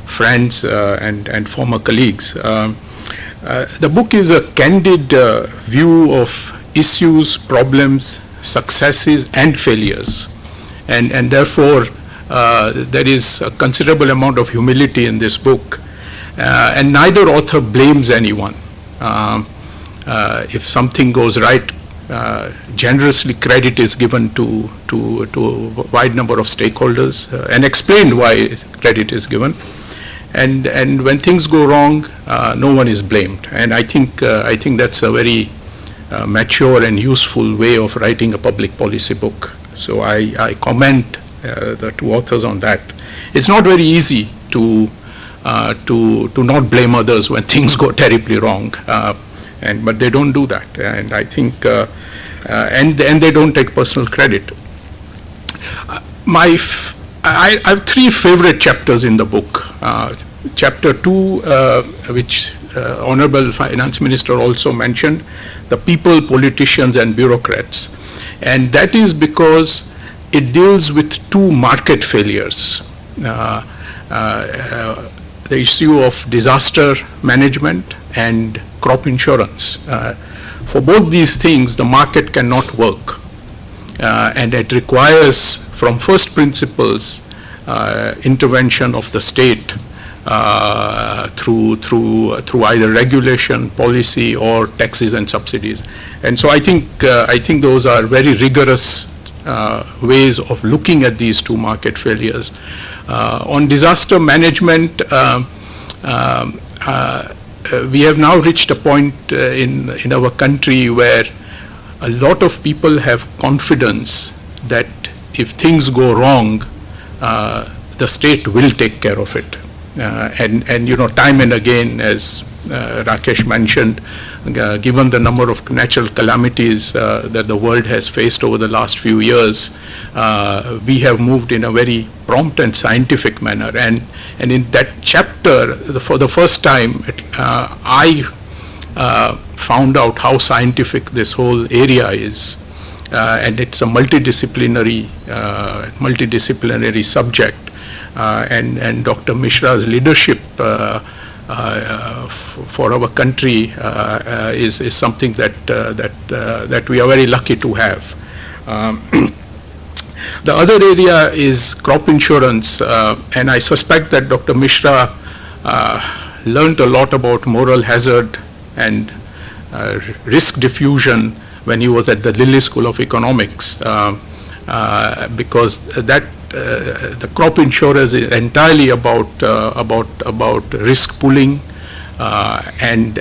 friends and former colleagues. The book is a candid view of issues, problems, successes, and failures, and therefore there is a considerable amount of humility in this book, and neither author blames anyone. If something goes right, generously credit is given to a wide number of stakeholders, and explained why credit is given. And when things go wrong, no one is blamed. And I think that's a very mature and useful way of writing a public policy book. So I commend the two authors on that. It's not very easy to not blame others when things go terribly wrong, but they don't do that. And I think and they don't take personal credit. I have three favorite chapters in the book. Chapter 2, which Honorable Finance Minister also mentioned, the people, politicians, and bureaucrats. And that is because it deals with two market failures. The issue of disaster management and crop insurance. For both these things, the market cannot work. And it requires, from first principles, intervention of the state through either regulation, policy, or taxes and subsidies. And so I think those are very rigorous ways of looking at these two market failures. On disaster management, we have now reached a point in our country where a lot of people have confidence that if things go wrong, the state will take care of it. And time and again, as Rakesh mentioned, given the number of natural calamities that the world has faced over the last few years, we have moved in a very prompt and scientific manner. And in that chapter, for the first time, I found out how scientific this whole area is. And it's a multidisciplinary subject. And Dr. Mishra's leadership for our country is something that we are very lucky to have. The other area is crop insurance, and I suspect that Dr. Mishra learned a lot about moral hazard and risk diffusion when he was at the Delhi School of Economics, because the crop insurance is entirely about risk pooling and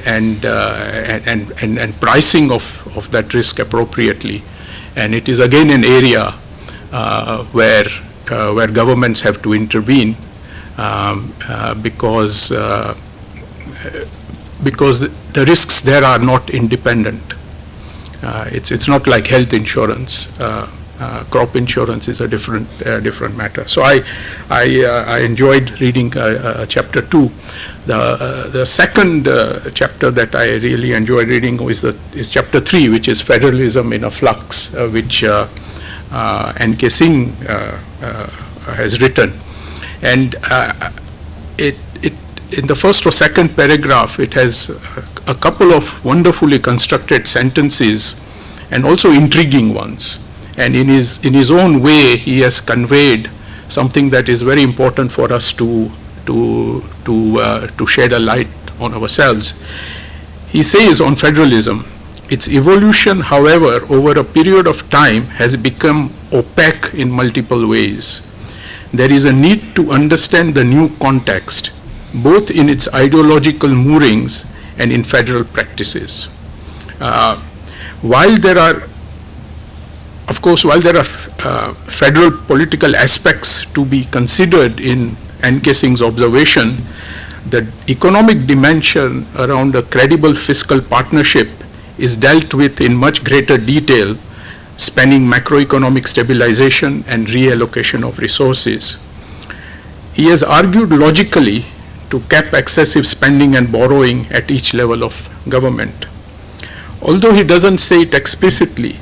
pricing of that risk appropriately, and it is again an area where governments have to intervene because the risks there are not independent. It's not like health insurance. Crop insurance is a different matter. So I enjoyed reading chapter 2. The second chapter that I really enjoyed reading is chapter 3, which is federalism in a flux, which N.K. Singh has written. And in the first or second paragraph, it has a couple of wonderfully constructed sentences and also intriguing ones. And in his own way, he has conveyed something that is very important for us to shed a light on ourselves. He says on federalism, its evolution, however, over a period of time has become opaque in multiple ways. There is a need to understand the new context, both in its ideological moorings and in federal practices. While there are federal political aspects to be considered in N.K. Singh's observation, the economic dimension around a credible fiscal partnership is dealt with in much greater detail, spanning macroeconomic stabilization and reallocation of resources. He has argued logically to cap excessive spending and borrowing at each level of government. Although he doesn't say it explicitly,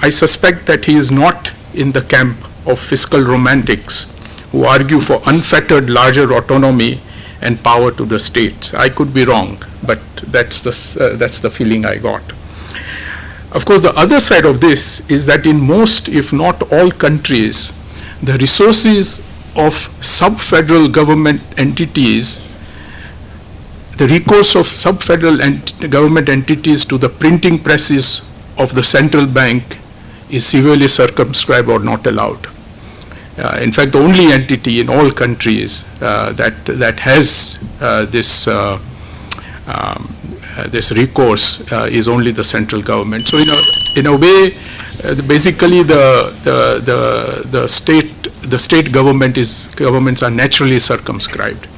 I suspect that he is not in the camp of fiscal romantics who argue for unfettered larger autonomy and power to the states. I could be wrong, but that's the feeling I got. Of course, the other side of this is that in most, if not all countries, the resources of sub-federal government entities, the recourse of sub-federal government entities to the printing presses of the central bank is severely circumscribed or not allowed. In fact, the only entity in all countries that has this recourse is only the central government. So in a way, basically the state governments are naturally circumscribed.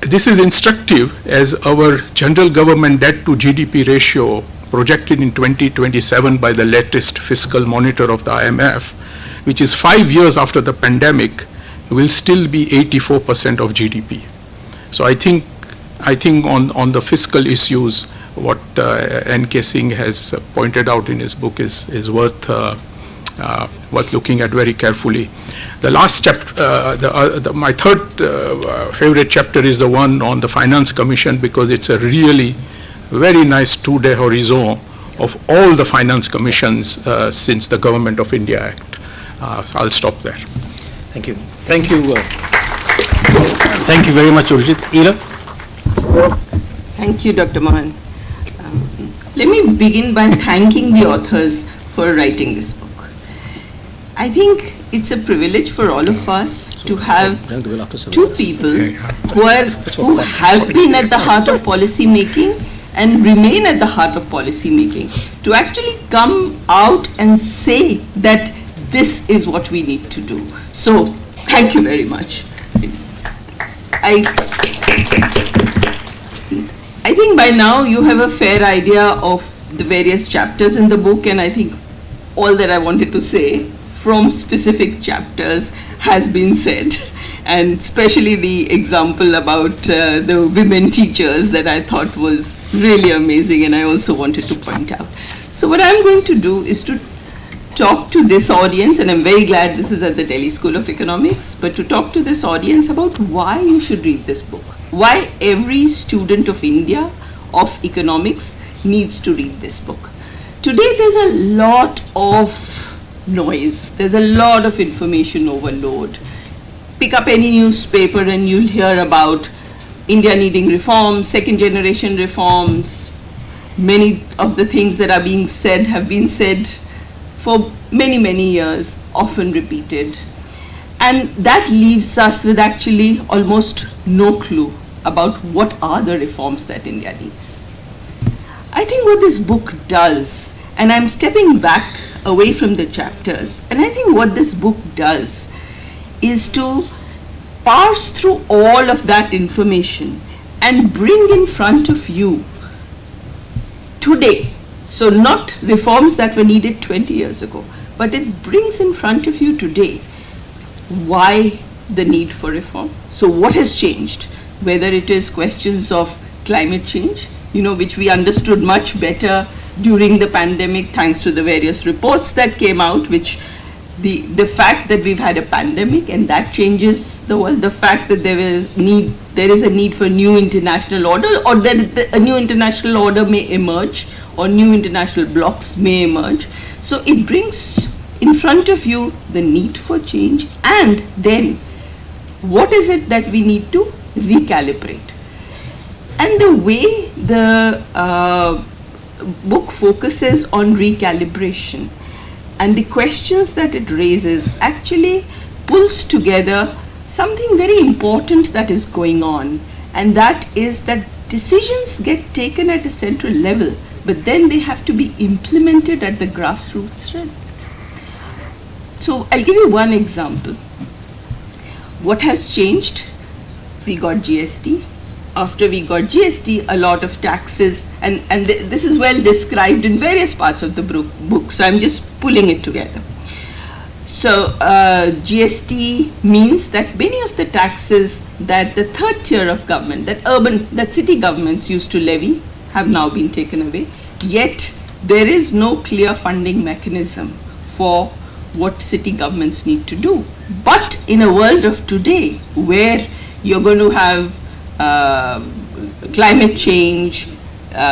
This is instructive as our general government debt to GDP ratio projected in 2027 by the latest fiscal monitor of the IMF, which is 5 years after the pandemic, will still be 84% of GDP. So I think on the fiscal issues, what N.K. Singh has pointed out in his book is worth looking at very carefully. The last chapter, my third favorite chapter is the one on the Finance Commission, because it's a really very nice two-day horizon of all the finance commissions since the Government of India Act. So I'll stop there. Thank you. Thank you. Thank you very much, Urjit. Ira? Thank you, Dr. Mohan. Let me begin by thanking the authors for writing this book. I think it's a privilege for all of us to have two people who have been at the heart of policy making and remain at the heart of policy making, to actually come out and say that this is what we need to do. So, thank you very much. I think by now you have a fair idea of the various chapters in the book, and I think all that I wanted to say from specific chapters has been said, and especially the example about the women teachers that I thought was really amazing, and I also wanted to point out. So what I'm going to do is to talk to this audience, and I'm very glad this is at the Delhi School of Economics, but to talk to this audience about why you should read this book, why every student of India of economics needs to read this book. Today there's a lot of noise, there's a lot of information overload. Pick up any newspaper and you'll hear about India needing reforms, second generation reforms. Many of the things that are being said have been said for many, many years, often repeated. And that leaves us with actually almost no clue about what are the reforms that India needs. I think what this book does, and I'm stepping back away from the chapters, and I think what this book does is to parse through all of that information and bring in front of you today. So not reforms that were needed 20 years ago, but it brings in front of you today why the need for reform. So what has changed? Whether it is questions of climate change, which we understood much better during the pandemic, thanks to the various reports that came out, which the fact that we've had a pandemic and that changes the world, the fact that there is a need for new international order, or that a new international order may emerge, or new international blocks may emerge. So it brings in front of you the need for change, and then what is it that we need to recalibrate. And the way the book focuses on recalibration and the questions that it raises actually pulls together something very important that is going on, and that is that decisions get taken at a central level, but then they have to be implemented at the grassroots level. So I'll give you one example. What has changed? We got GST. After we got GST, a lot of taxes, and this is well described in various parts of the book, so I'm just pulling it together. So GST means that many of the taxes that the third tier of government, that city governments used to levy, have now been taken away. Yet there is no clear funding mechanism for what city governments need to do. But in a world of today, where you're going to have climate change,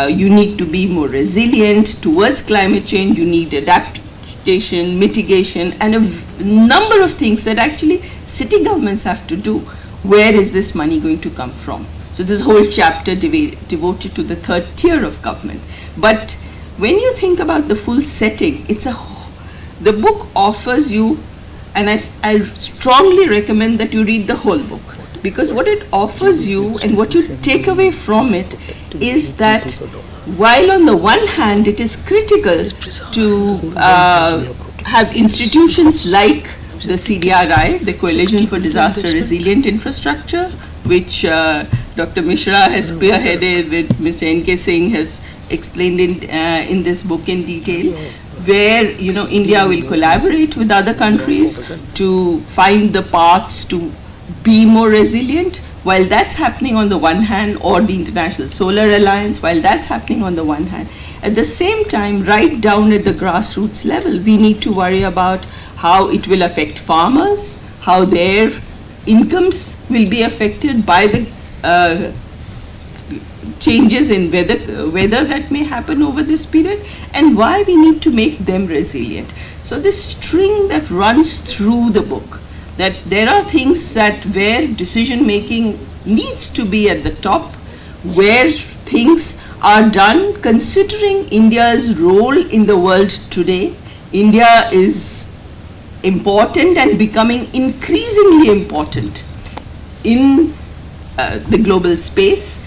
you need to be more resilient towards climate change, you need adaptation, mitigation, and a number of things that actually city governments have to do. Where is this money going to come from? So this whole chapter devoted to the third tier of government. But when you think about the full setting, the book offers you, and I strongly recommend that you read the whole book, because what it offers you and what you take away from it is that while on the one hand it is critical to have institutions like the CDRI, the Coalition for Disaster Resilient Infrastructure, which Dr. Mishra has spearheaded, with Mr. N.K. Singh has explained in this book in detail, where India will collaborate with other countries to find the paths to be more resilient. While that's happening on the one hand, or the International Solar Alliance, while that's happening on the one hand, at the same time, right down at the grassroots level, we need to worry about how it will affect farmers, how their incomes will be affected by the changes in weather that may happen over this period, and why we need to make them resilient. So this string that runs through the book, that there are things where decision making needs to be at the top, where things are done considering India's role in the world today. India is important and becoming increasingly important in the global space,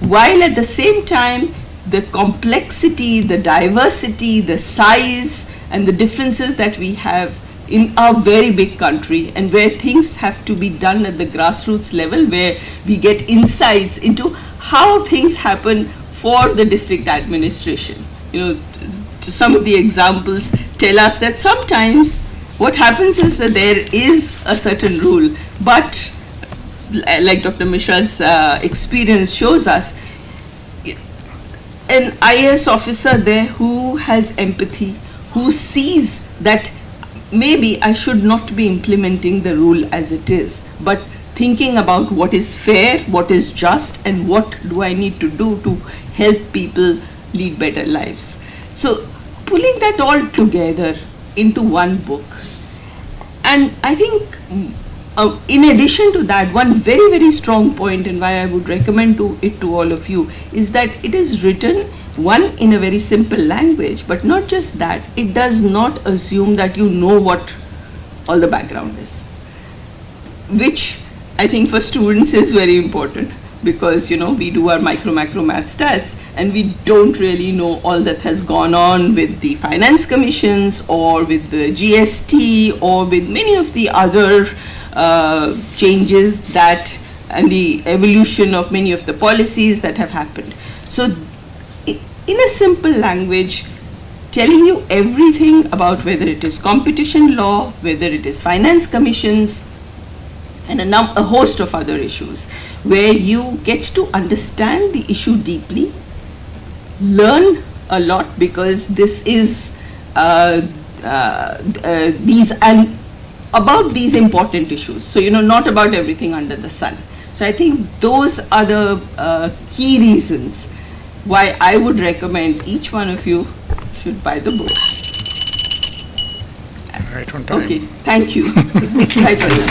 while at the same time the complexity, the diversity, the size and the differences that we have in our very big country, and where things have to be done at the grassroots level, where we get insights into how things happen for the district administration. Some of the examples tell us that sometimes what happens is that there is a certain rule, but like Dr. Mishra's experience shows us, an IAS officer there who has empathy, who sees that maybe I should not be implementing the rule as it is, but thinking about what is fair, what is just, and what do I need to do to help people lead better lives. So pulling that all together into one book. And I think in addition to that, one very, very strong point, and why I would recommend it to all of you, is that it is written, one, in a very simple language, but not just that, it does not assume that you know what all the background is, which I think for students is very important, because we do our micro macro math stats and we don't really know all that has gone on with the finance commissions or with the GST or with many of the other changes that and the evolution of many of the policies that have happened. So in a simple language, telling you everything about whether it is competition law, whether it is finance commissions, and a host of other issues, where you get to understand the issue deeply, learn a lot, because this is about these important issues. So, not about everything under the sun. So I think those are the key reasons why I would recommend each one of you should buy the book. Right on time. Okay, thank you. Thank you.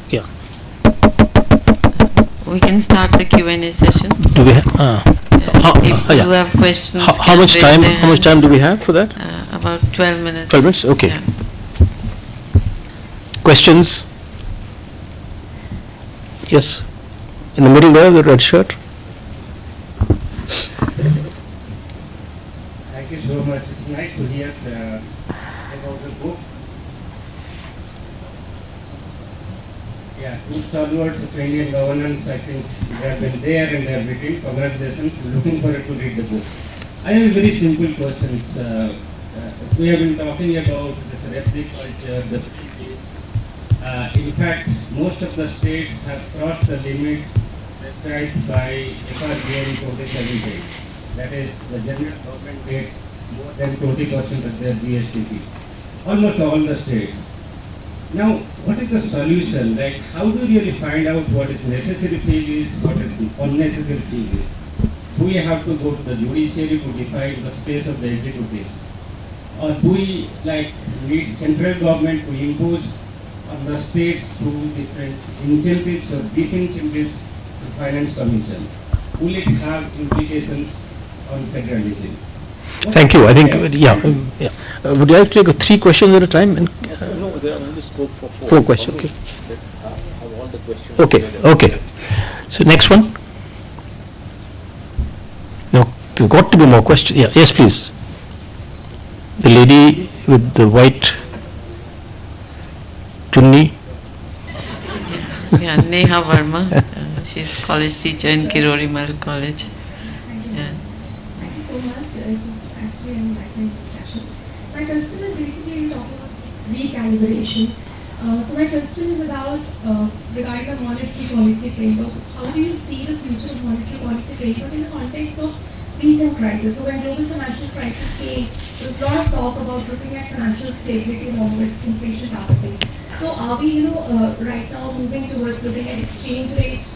Yeah. We can start the Q&A session. Do we If you have questions, How can much raise time? their How much time do we have for that? hands. About 12 minutes. 12 minutes. Okay. Yeah. Questions? Yes. In the middle there, the red shirt. Thank you so much. It's nice to hear about the book. Yeah, two stalwarts of Indian governance, I think they have been there and they have written. Congratulations. Looking forward to read the book. I have very simple questions. We have been talking about this refugee culture, the refugees. In fact, most of the states have crossed the limits prescribed by FRBN 2017. That is, the general government paid more than 20% of their GST. Almost all the states. Now, what is the solution? Like, how do you really find out what is necessary fee is, what is unnecessary fee is? Do we have to go to the judiciary to define the space of the executives? Or do we need central government to impose on the states through different incentives or disincentives to finance commission? Will it have implications on federalism? Thank you. I think, yeah. Would you like to take 3 questions at a time? No, there are only scope for 4 questions, okay. Have all the questions. Okay. So next one? No, there got to be more questions. Yeah, yes, please. The lady with the white chunni. Yeah, Neha Verma. She's college teacher in Kirori Mal College. Yeah. Thank you so much. It was actually an enlightening discussion. My question is basically talking about recalibration. So my question is about regarding the monetary policy framework. How do you see the future of monetary policy framework in the context of recent crisis? So when global financial crisis came, there was a lot of talk about looking at financial stability along with inflation targeting. So are we, right now moving towards looking at exchange rate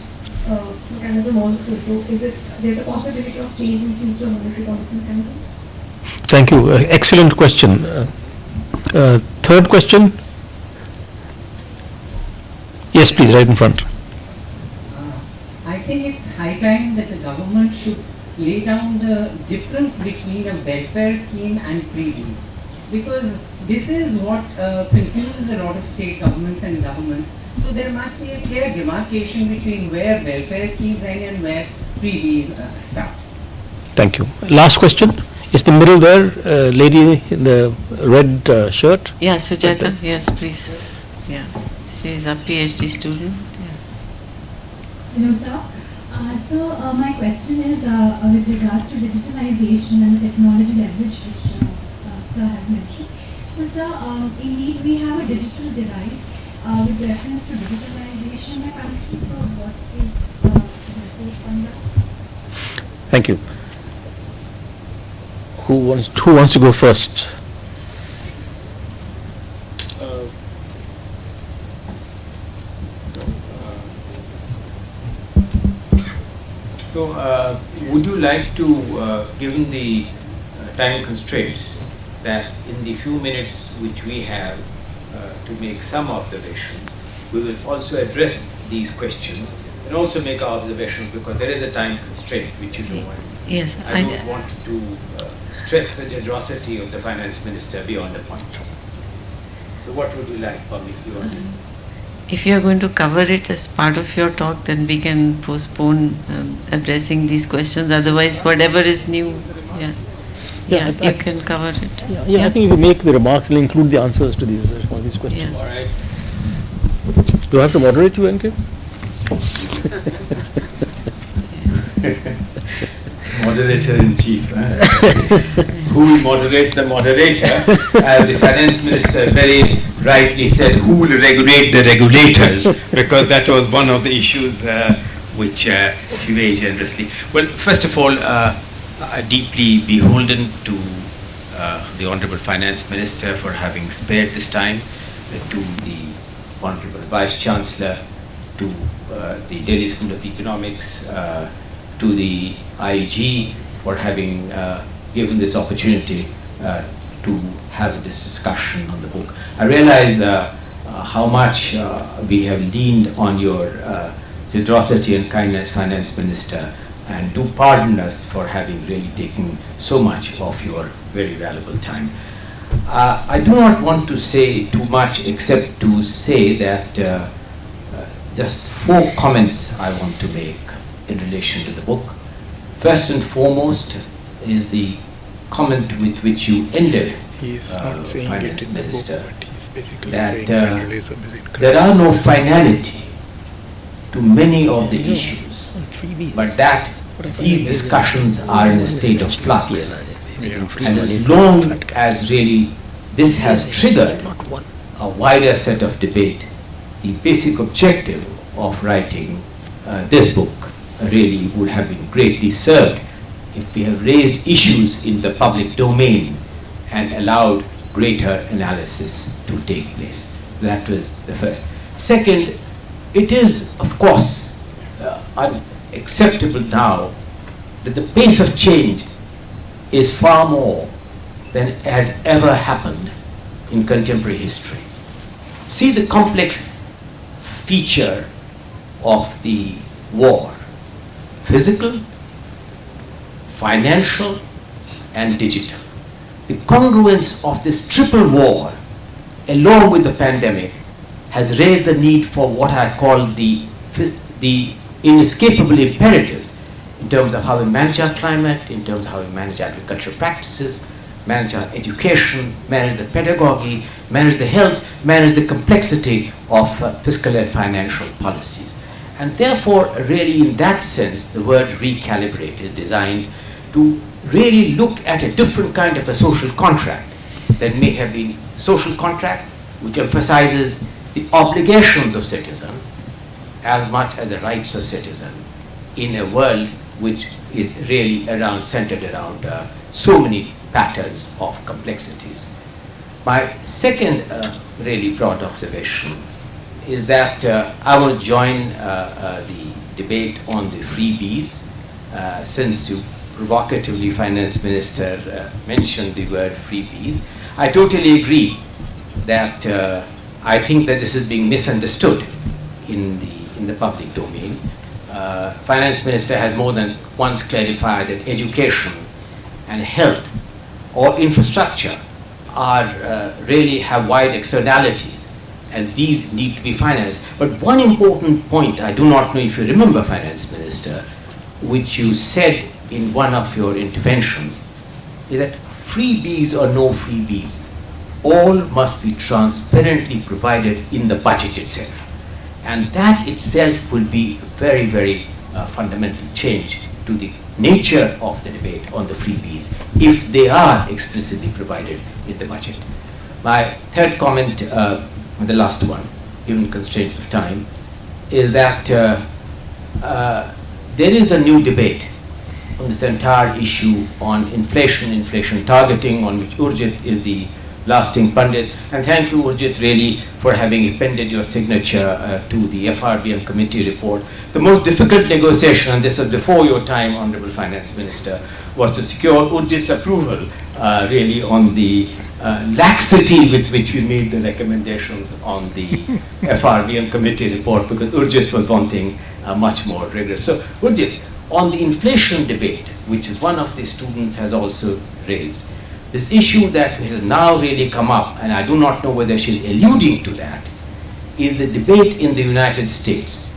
mechanism also? So there's a possibility of change in future monetary policy mechanism? Thank you. Excellent question. Third question? Yes, please, right in front. I think it's high time that the government should lay down the difference between a welfare scheme and freebies, because this is what confuses a lot of state governments and governments. So there must be a clear demarcation between where welfare schemes end and where freebies start. Thank you. Last question? Is the middle there, lady in the red shirt? Yeah, Sujata, yes, please. Yeah, she's a PhD student. Hello, sir. So my question is with regards to digitalization and the technology leverage which sir has mentioned. So sir, indeed we have a digital divide with reference to digitalization in the country. So what is the report on that? Thank you. Who wants to go first? Would you like to, given the time constraints, that in the few minutes which we have to make some observations, we will also address these questions and also make our observations, because there is a time constraint which you know. Yes, I don't want to stretch the generosity of the finance minister beyond a point. So what would you like for me? If you are going to cover it as part of your talk, then we can postpone addressing these questions. Otherwise, whatever is new, you can cover it. Yeah, I think if you make the remarks, we'll include the answers to these questions. Yeah. All right. Do I have to moderate you, NK? Moderator in chief. who will moderate the moderator. As the finance minister very rightly said, who will regulate the regulators? Because that was one of the issues which she very generously. Well, first of all, deeply beholden to the Honorable Finance Minister for having spared this time, to the Honorable Vice Chancellor, to the Delhi School of Economics, to the IG for having given this opportunity to have this discussion on the book. I realize how much we have leaned on your generosity and kindness, Finance Minister, and do pardon us for having really taken so much of your very valuable time. I do not want to say too much except to say that just 4 comments I want to make in relation to the book. First and foremost is the comment with which you ended, Finance Minister, that there are no finality to many of the issues, but that these discussions are in a state of flux. And as long as really this has triggered a wider set of debate, the basic objective of writing this book really would have been greatly served if we have raised issues in the public domain and allowed greater analysis to take place. That was the first. Second, it is, of course, unacceptable now that the pace of change is far more than has ever happened in contemporary history. See the complex feature of the war: physical, financial, and digital. The congruence of this triple war, along with the pandemic, has raised the need for what I call the inescapable imperatives in terms of how we manage our climate, in terms of how we manage agricultural practices, manage our education, manage the pedagogy, manage the health, manage the complexity of fiscal and financial policies. And therefore, really in that sense, the word recalibrate is designed to really look at a different kind of a social contract that may have been social contract, which emphasizes the obligations of citizen as much as the rights of citizen in a world which is really centered around so many patterns of complexities. My second really broad observation is that I want to join the debate on the freebies, since you provocatively, Finance Minister, mentioned the word freebies. I totally agree that I think that this is being misunderstood in the public domain. Finance Minister has more than once clarified that education and health or infrastructure are really have wide externalities, and these need to be financed. But one important point, I do not know if you remember, Finance Minister, which you said in one of your interventions, is that freebies or no freebies, all must be transparently provided in the budget itself. And that itself will be a very, very fundamental change to the nature of the debate on the freebies if they are explicitly provided in the budget. My third comment, the last one, given constraints of time, is that there is a new debate on this entire issue on inflation targeting, on which Urjit is the lasting pundit. And thank you, Urjit, really, for having appended your signature to the FRBM committee report. The most difficult negotiation, and this was before your time, Honorable Finance Minister, was to secure Urjit's approval really on the laxity with which we made the recommendations on the FRBM committee report, because Urjit was wanting much more rigorous. So, Urjit, on the inflation debate, which is one of the students has also raised, this issue that has now really come up, and I do not know whether she's alluding to that, is the debate in the United States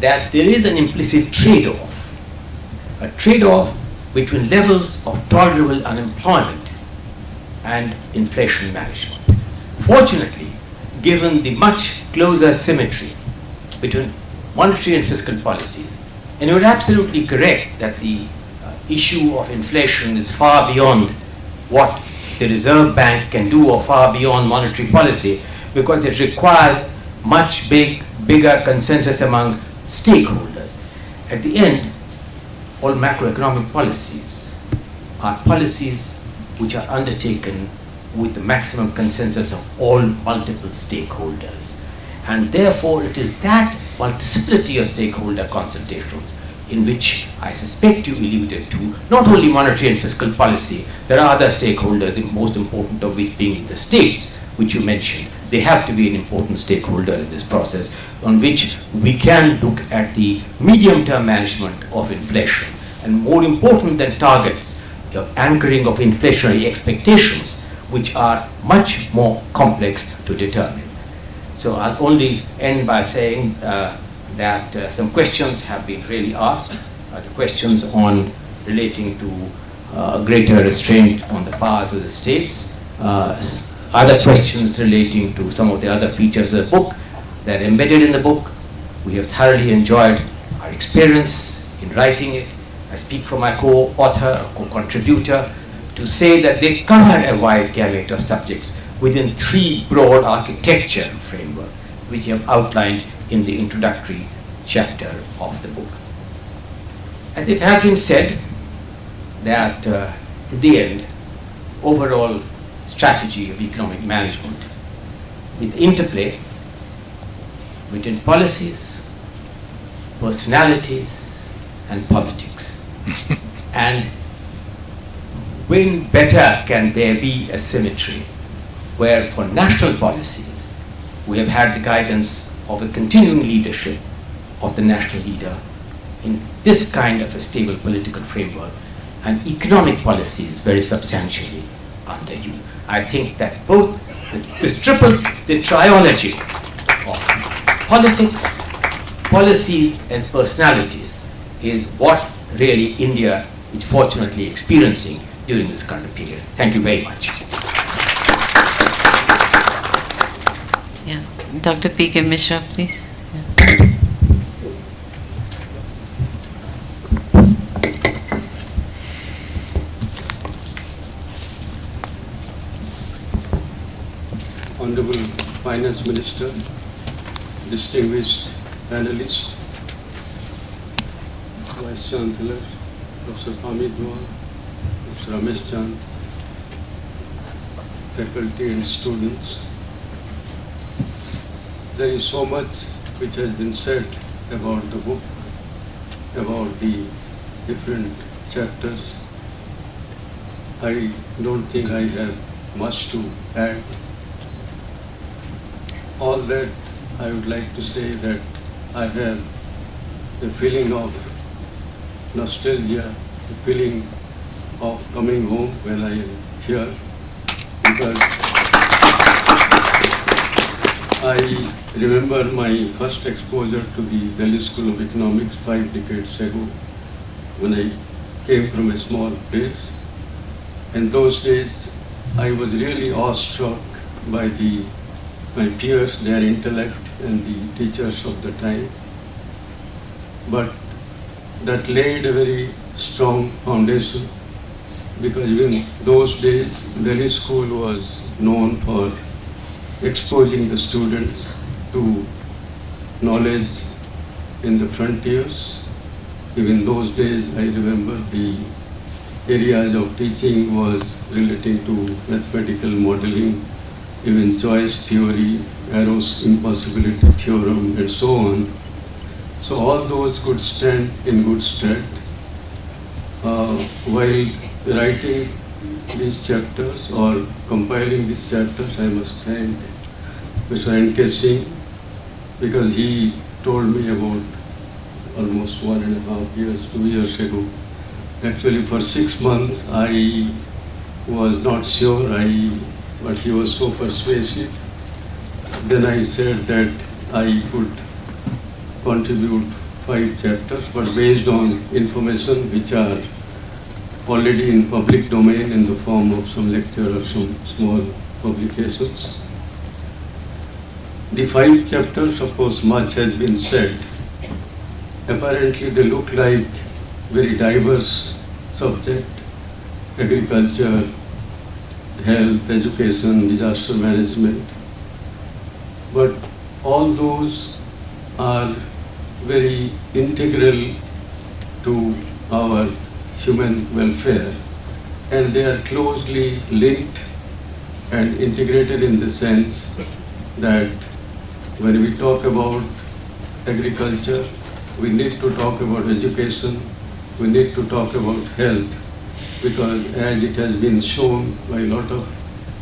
that there is an implicit trade-off, a trade-off between levels of tolerable unemployment and inflation management. Fortunately, given the much closer symmetry between monetary and fiscal policies, and you're absolutely correct that the issue of inflation is far beyond what the Reserve Bank can do or far beyond monetary policy, because it requires much bigger consensus among stakeholders. At the end, all macroeconomic policies are policies which are undertaken with the maximum consensus of all multiple stakeholders. And therefore, it is that multiplicity of stakeholder consultations in which I suspect you alluded to, not only monetary and fiscal policy, there are other stakeholders, most important of which being the states, which you mentioned. They have to be an important stakeholder in this process, on which we can look at the medium-term management of inflation. And more important than targets, the anchoring of inflationary expectations, which are much more complex to determine. So I'll only end by saying that some questions have been really asked. The questions on relating to greater restraint on the powers of the states, other questions relating to some of the other features of the book that are embedded in the book. We have thoroughly enjoyed our experience in writing it. I speak for my co-author, co-contributor, to say that they cover a wide gamut of subjects within 3 broad architecture framework, which you have outlined in the introductory chapter of the book. As it has been said, that in the end, overall strategy of economic management is the interplay between policies, personalities, and politics. And when better can there be a symmetry where for national policies we have had the guidance of a continuing leadership of the national leader in this kind of a stable political framework, and economic policies very substantially under you. I think that both this the triology of politics, policies, and personalities is what really India is fortunately experiencing during this current period. Thank you very much. Yeah, Dr. P.K. Mishra, please. Yeah. Honorable Finance Minister, distinguished panelists, Vice Chancellor, Professor Hamid Noor, Professor Ramesh Chand, faculty and students. There is so much which has been said about the book, about the different chapters. I don't think I have much to add. All that I would like to say that I have a feeling of nostalgia, a feeling of coming home when I am here, because I remember my first exposure to the Delhi School of Economics 5 decades ago, when I came from a small place. In those days, I was really awestruck by my peers, their intellect, and the teachers of the time. But that laid a very strong foundation, because even those days, Delhi School was known for exposing the students to knowledge in the frontiers. Even those days, I remember the areas of teaching was relating to mathematical modeling, even choice theory, Arrow's impossibility theorem, and so on. So all those could stand in good stead. While writing these chapters or compiling these chapters, I must thank Mr. N.K. Singh, because he told me about almost 1.5 years, 2 years ago. Actually, for 6 months, I was not sure, but he was so persuasive. Then I said that I could contribute 5 chapters, but based on information which are already in public domain in the form of some lecture or some small publications. The 5 chapters, of course, much has been said. Apparently, they look like very diverse subject: agriculture, health, education, disaster management. But all those are very integral to our human welfare, and they are closely linked and integrated in the sense that when we talk about agriculture, we need to talk about education, we need to talk about health, because as it has been shown by a lot of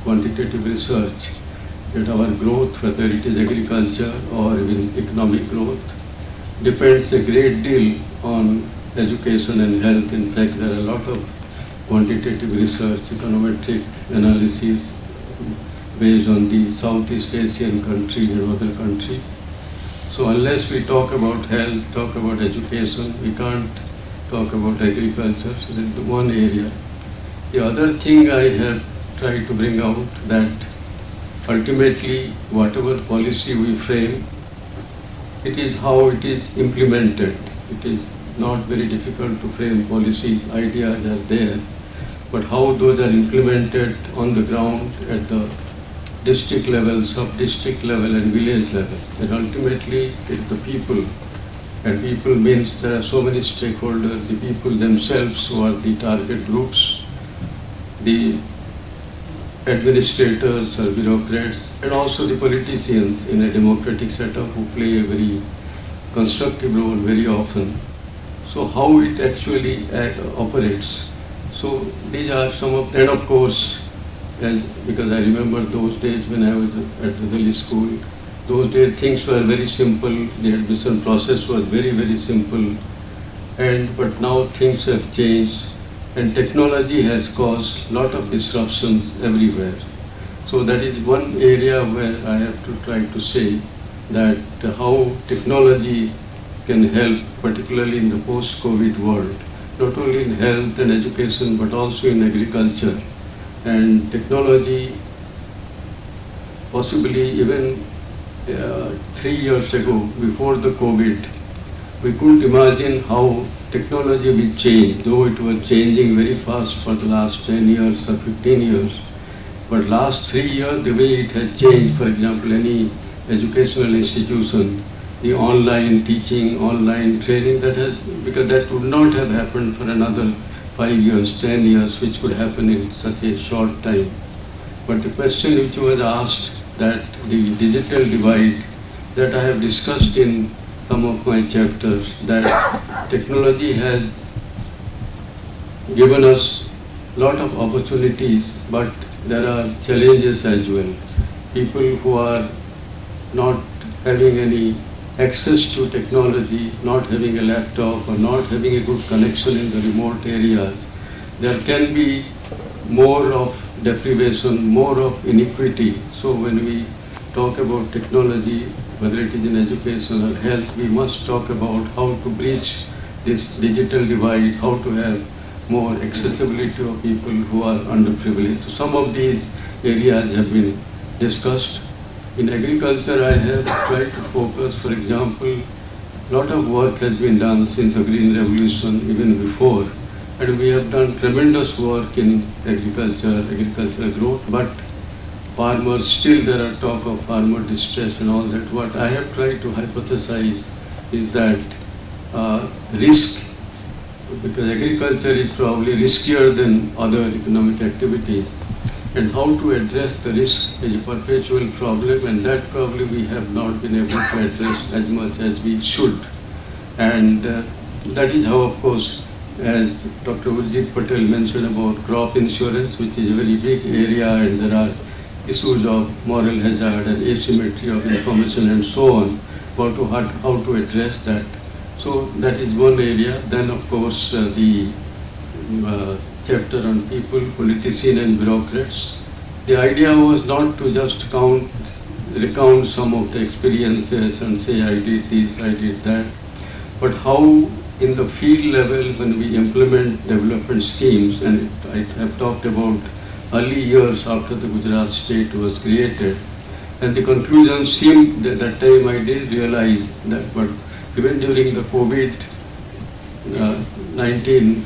quantitative research, that our growth, whether it is agriculture or even economic growth, depends a great deal on education and health. In fact, there are a lot of quantitative research, econometric analysis based on the Southeast Asian countries and other countries. So unless we talk about health, talk about education, we can't talk about agriculture. So that's the one area. The other thing I have tried to bring out, that ultimately whatever policy we frame, it is how it is implemented. It is not very difficult to frame policy, ideas are there, but how those are implemented on the ground at the district level, sub-district level and village level. And ultimately it's the people, and people means there are so many stakeholders, the people themselves who are the target groups, the administrators or bureaucrats, and also the politicians in a democratic setup who play a very constructive role very often. So how it actually operates. So these are some of, and of course, because I remember those days when I was at the Delhi school, those days things were very simple, the admission process was very, very simple, but now things have changed, and technology has caused a lot of disruptions everywhere. So that is one area where I have to try to say that how technology can help, particularly in the post-COVID world, not only in health and education, but also in agriculture. And technology, possibly even 3 years ago, before the COVID, we couldn't imagine how technology will change, though it was changing very fast for the last 10 years or 15 years. But last 3 years, the way it has changed, for example, any educational institution, the online teaching, online training, that has, because that would not have happened for another 5 years, 10 years, which could happen in such a short time. But the question which was asked, that the digital divide, that I have discussed in some of my chapters, that technology has given us a lot of opportunities, but there are challenges as well. People who are not having any access to technology, not having a laptop or not having a good connection in the remote areas, there can be more of deprivation, more of inequity. So when we talk about technology, whether it is in education or health, we must talk about how to bridge this digital divide, how to have more accessibility of people who are underprivileged. So some of these areas have been discussed. In agriculture, I have tried to focus, for example, a lot of work has been done since the Green Revolution, even before, and we have done tremendous work in agricultural growth, but farmers, still there are talk of farmer distress and all that. What I have tried to hypothesize is that risk, because agriculture is probably riskier than other economic activities, and how to address the risk is a perpetual problem, and that probably we have not been able to address as much as we should. And that is how, of course, as Dr. Urjit Patel mentioned about crop insurance, which is a very big area, and there are issues of moral hazard and asymmetry of information and so on, how to address that. So that is one area. Then, of course, the chapter on people, politicians and bureaucrats. The idea was not to just recount some of the experiences and say I did this, I did that, but how in the field level when we implement development schemes, and I have talked about early years after the Gujarat state was created, and the conclusion seemed that that time I did realize that, but even during the COVID-19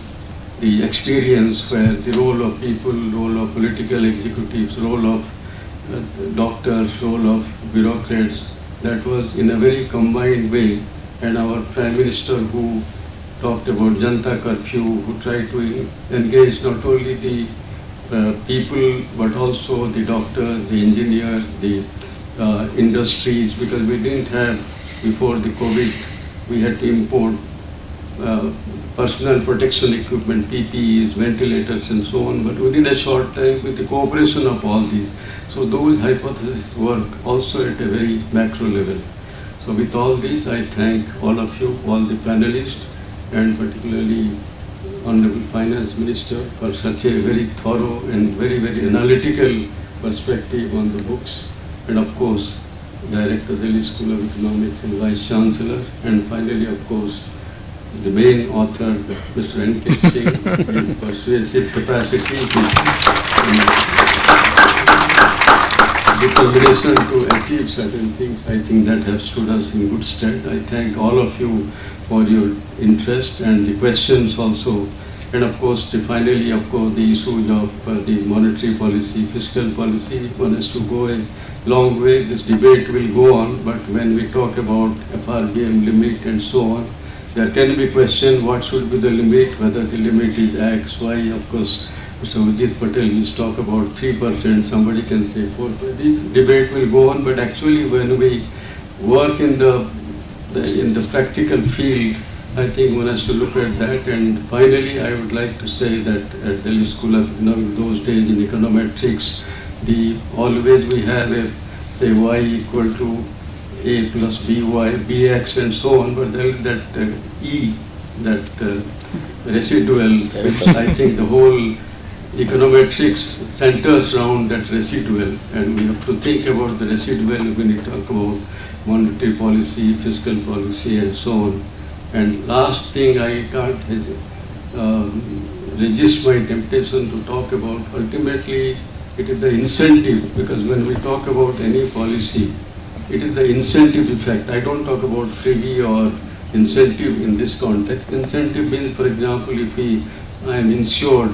the experience where the role of people, role of political executives, role of doctors, role of bureaucrats, that was in a very combined way. And our Prime Minister, who talked about Janta Curfew, who tried to engage not only the people but also the doctors, the engineers, the industries, because we didn't have, before the COVID, we had to import personal protection equipment, PPEs, ventilators and so on, but within a short time with the cooperation of all these. So those hypotheses work also at a very macro level. So with all these, I thank all of you, all the panelists, and particularly Honorable Finance Minister for such a very thorough and very, very analytical perspective on the books, and of course, Director of the Delhi School of Economics and Vice Chancellor, and finally, of course, the main author, Mr. N.K. Singh, in persuasive capacity, determination to achieve certain things. I think that has stood us in good stead. I thank all of you for your interest and the questions also. And of course, finally, of course, the issues of the monetary policy, fiscal policy, one has to go a long way. This debate will go on, but when we talk about FRBM limit and so on, there can be question what should be the limit, whether the limit is X, Y. Of course, Mr. Ujit Patel will talk about 3%, somebody can say 4%. The debate will go on, but actually when we work in the practical field, I think one has to look at that. And finally, I would like to say that at Delhi School of Economics, those days in econometrics, always we have a, say, y equal to a plus by, bx and so on, but there is that e, that residual, which I think the whole econometrics centers around that residual, and we have to think about the residual when we talk about monetary policy, fiscal policy and so on. And last thing, I can't resist my temptation to talk about, ultimately it is the incentive, because when we talk about any policy, it is the incentive effect. I don't talk about freebie or incentive in this context. Incentive means, for example, if I am insured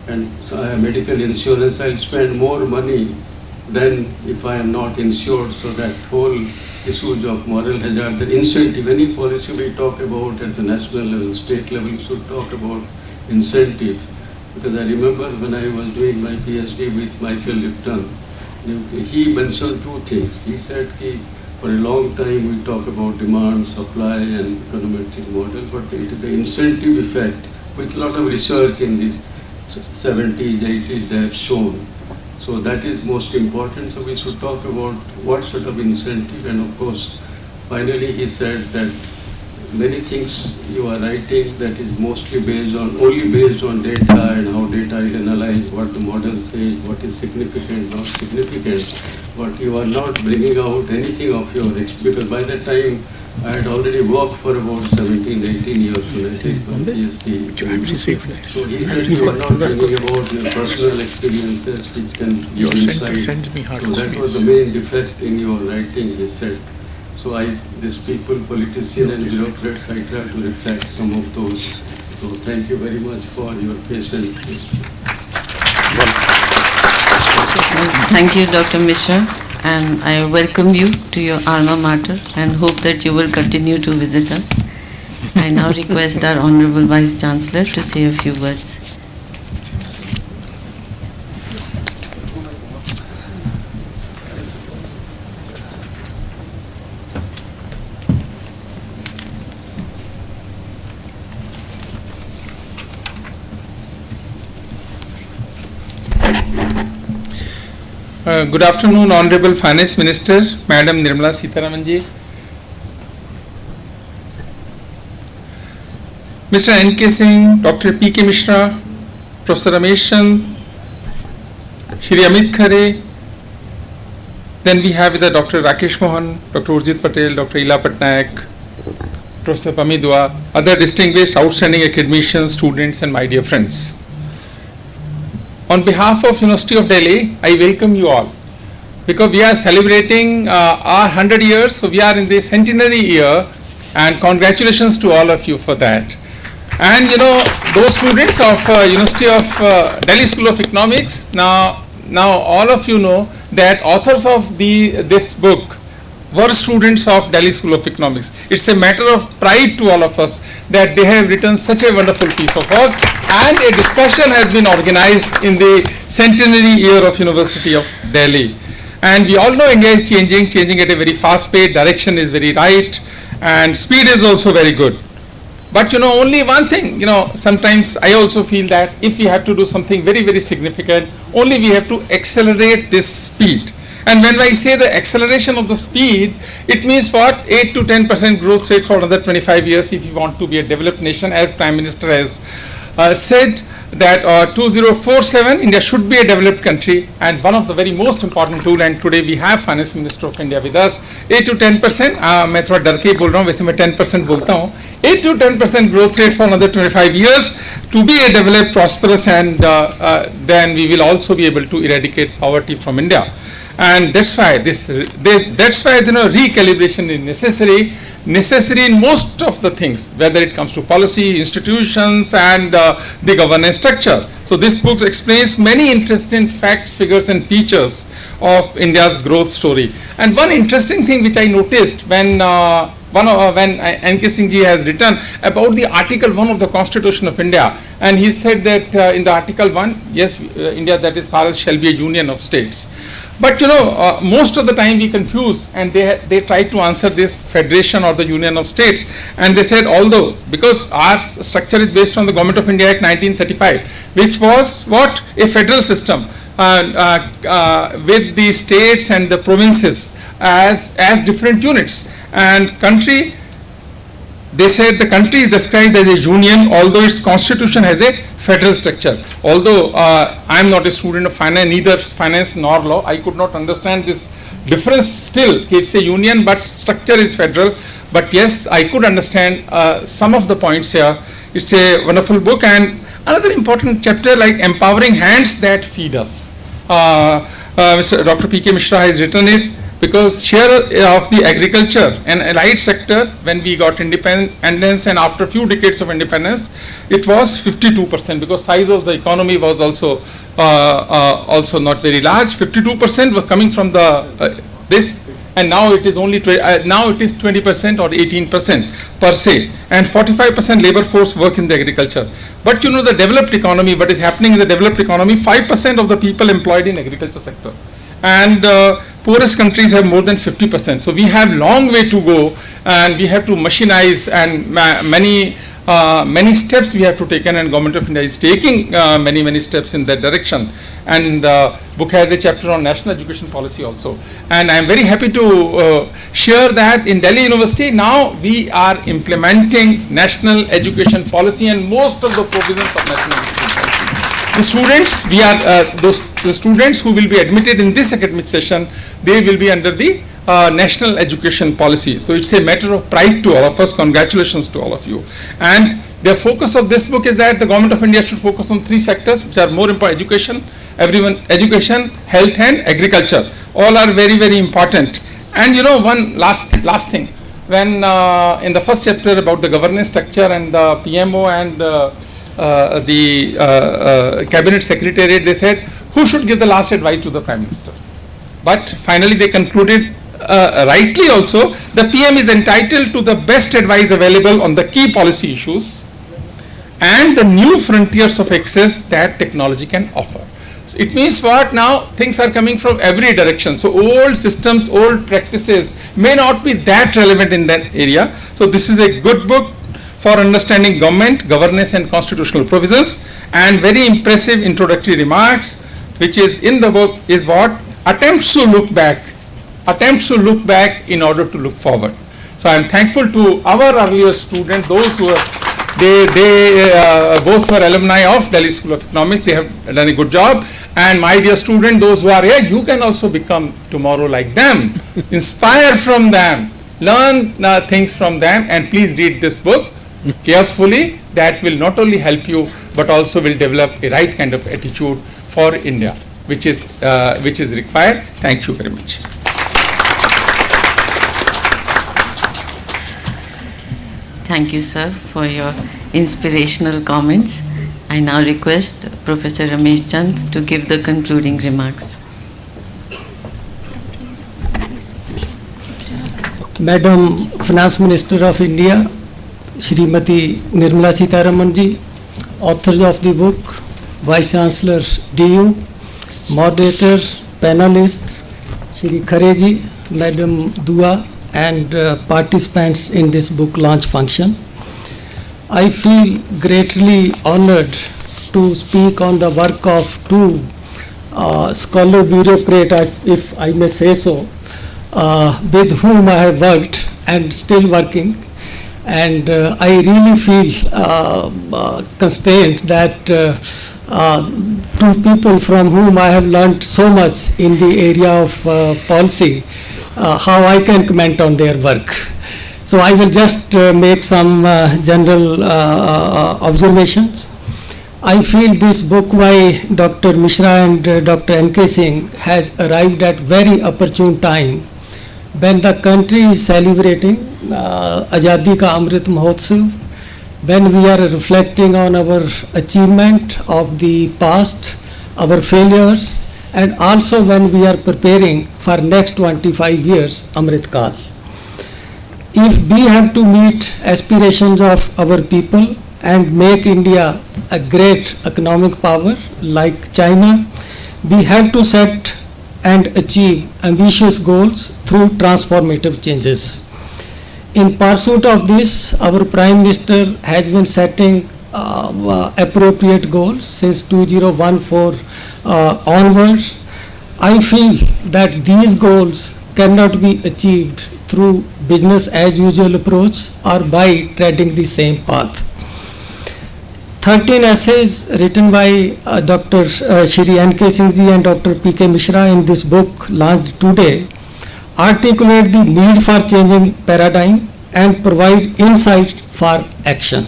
and so I have medical insurance, I'll spend more money than if I am not insured. So that whole issues of moral hazard, the incentive, any policy we talk about at the national level, state level, we should talk about incentive. Because I remember when I was doing my PhD with Michael Lipton, he mentioned two things. He said, for a long time we talk about demand, supply and econometric model, but it is the incentive effect, which a lot of research in the 70s, 80s they have shown. So that is most important. So we should talk about what sort of incentive. And of course, finally he said that many things you are writing that is mostly only based on data and how data is analyzed, what the model says, what is significant, not significant, but you are not bringing out anything of your experience, because by that time I had already worked for about 17, 18 years when I did my PhD. So he said you are not bringing about your personal experiences which can give insight. So that was the main defect in your writing, he said. So these people, politicians and bureaucrats, I try to reflect some of those. So thank you very much for your patience. Thank you, Dr. Mishra, and I welcome you to your alma mater and hope that you will continue to visit us. I now request our Honorable Vice Chancellor to say a few words. Good afternoon, Honorable Finance Minister, Madam Nirmala Sitharaman ji, Mr. N.K. Singh, Dr. P.K. Mishra, Professor Ramesh Chand, Shri Amit Khare, then we have with us Dr. Rakesh Mohan, Dr. Urjit Patel, Dr. Ila Patnaik, Professor Pamidwa, other distinguished outstanding academicians, students and my dear friends. On behalf of University of Delhi, I welcome you all, because we are celebrating our 100 years, so we are in the centenary year, and congratulations to all of you for that. And those students of University of Delhi School of Economics, now all of you know that authors of this book were students of Delhi School of Economics. It's a matter of pride to all of us that they have written such a wonderful piece of work, and a discussion has been organized in the centenary year of University of Delhi. And we all know India is changing at a very fast pace, direction is very right, and speed is also very good. But only one thing, sometimes I also feel that if we have to do something very, very significant, only we have to accelerate this speed. And when I say the acceleration of the speed, it means what? 8 to 10% growth rate for another 25 years if you want to be a developed nation, as Prime Minister has said that 2047 India should be a developed country, and one of the very most important tool, and today we have Finance Minister of India with us, 8 to 10%, मैं थोड़ा डर के ही बोल रहा हूँ, वैसे मैं 10% बोलता हूँ, 8 to 10% growth rate for another 25 years to be a developed, prosperous, and then we will also be able to eradicate poverty from India. And that's why recalibration is necessary in most of the things, whether it comes to policy, institutions, and the governance structure. So this book explains many interesting facts, figures, and features of India's growth story. And one interesting thing which I noticed when N.K. Singh ji has written about the Article 1 of the Constitution of India, and he said that in the Article 1, yes, India, that is Bharat, shall be a union of states. But most of the time we confuse, and they try to answer this federation or the union of states, and they said, although because our structure is based on the Government of India Act 1935, which was what? A federal system with the states and the provinces as different units, and country, they said the country is described as a union, although its constitution has a federal structure. Although I am not a student of finance, neither finance nor law, I could not understand this difference still. It's a union, but structure is federal. But yes, I could understand some of the points here. It's a wonderful book, and another important chapter like empowering hands that feed us. Mr. Dr. P.K. Mishra has written it, because share of the agriculture and allied sector when we got independence, and after a few decades of independence, it was 52%, because size of the economy was also not very large. 52% were coming from the this, and now it is only now it is 20% or 18% per se, and 45% labor force work in the agriculture. But the developed economy, what is happening in the developed economy, 5% of the people employed in agriculture sector, and poorest countries have more than 50%. So we have long way to go, and we have to machinize, and many steps we have to take, and Government of India is taking many steps in that direction. And book has a chapter on national education policy also. And I am very happy to share that in Delhi University now we are implementing national education policy and most of the provisions of national education policy. The students, the students who will be admitted in this academic session, they will be under the national education policy. So it's a matter of pride to all of us. Congratulations to all of you. And the focus of this book is that the Government of India should focus on 3 sectors which are more important: education, education, health, and agriculture. All are very important. And one last thing, when in the first chapter about the governance structure and the PMO and the cabinet secretariat, they said who should give the last advice to the Prime Minister. But finally they concluded rightly also, the PM is entitled to the best advice available on the key policy issues and the new frontiers of access that technology can offer. So it means what? Now things are coming from every direction. So old systems, old practices may not be that relevant in that area. So this is a good book for understanding government, governance, and constitutional provisions. And very impressive introductory remarks which is in the book is what? Attempts to look back in order to look forward. So I am thankful to our earlier students, those who are they both were alumni of Delhi School of Economics. They have done a good job. And my dear student, those who are here, you can also become tomorrow like them. Inspire from them, learn things from them, and please read this book carefully. That will not only help you but also will develop a right kind of attitude for India, which is required. Thank you very much. Thank you, sir, for your inspirational comments. I now request Professor Ramesh Chand to give the concluding remarks. Madam Finance Minister of India, Shrimati Nirmala Sitharaman ji, authors of the book, Vice Chancellor DU, moderator, panelist, Shri Khare ji, Madam Dua, and participants in this book launch function. I feel greatly honored to speak on the work of two scholar bureaucrats, if I may say so, with whom I have worked and still working, and I really feel constrained that two people from whom I have learned so much in the area of policy, how I can comment on their work. So I will just make some general observations. I feel this book by Dr. Mishra and Dr. N.K. Singh has arrived at very opportune time when the country is celebrating Azadi Ka Amrit Mahotsav, when we are reflecting on our achievement of the past, our failures, and also when we are preparing for next 25 years Amrit Kal. If we have to meet aspirations of our people and make India a great economic power like China, we have to set and achieve ambitious goals through transformative changes. In pursuit of this, our Prime Minister has been setting appropriate goals since 2014 onwards. I feel that these goals cannot be achieved through business as usual approach or by treading the same path. 13 essays written by Dr. Shri N.K. Singh ji and Dr. P.K. Mishra in this book launched today articulate the need for changing paradigm and provide insights for action.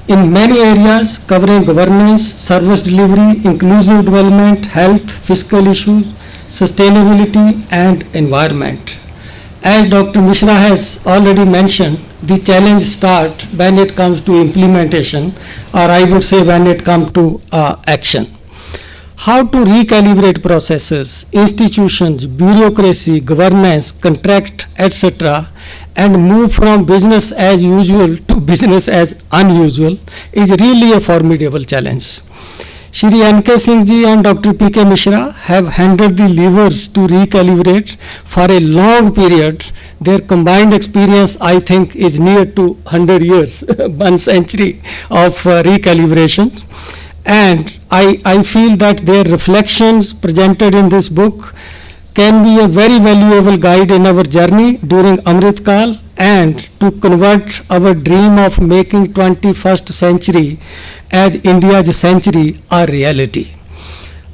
In many areas covering governance, service delivery, inclusive development, health, fiscal issues, sustainability and environment. As Dr. Mishra has already mentioned, the challenge starts when it comes to implementation, or I would say when it comes to action. How to recalibrate processes, institutions, bureaucracy, governance, contract, etc., and move from business as usual to business as unusual is really a formidable challenge. Shri N.K. Singh ji and Dr. P.K. Mishra have handled the levers to recalibrate for a long period. Their combined experience, I think, is near to 100 years, 1 century of recalibration. And I feel that their reflections presented in this book can be a very valuable guide in our journey during Amrit Kal and to convert our dream of making 21st century as India's century a reality.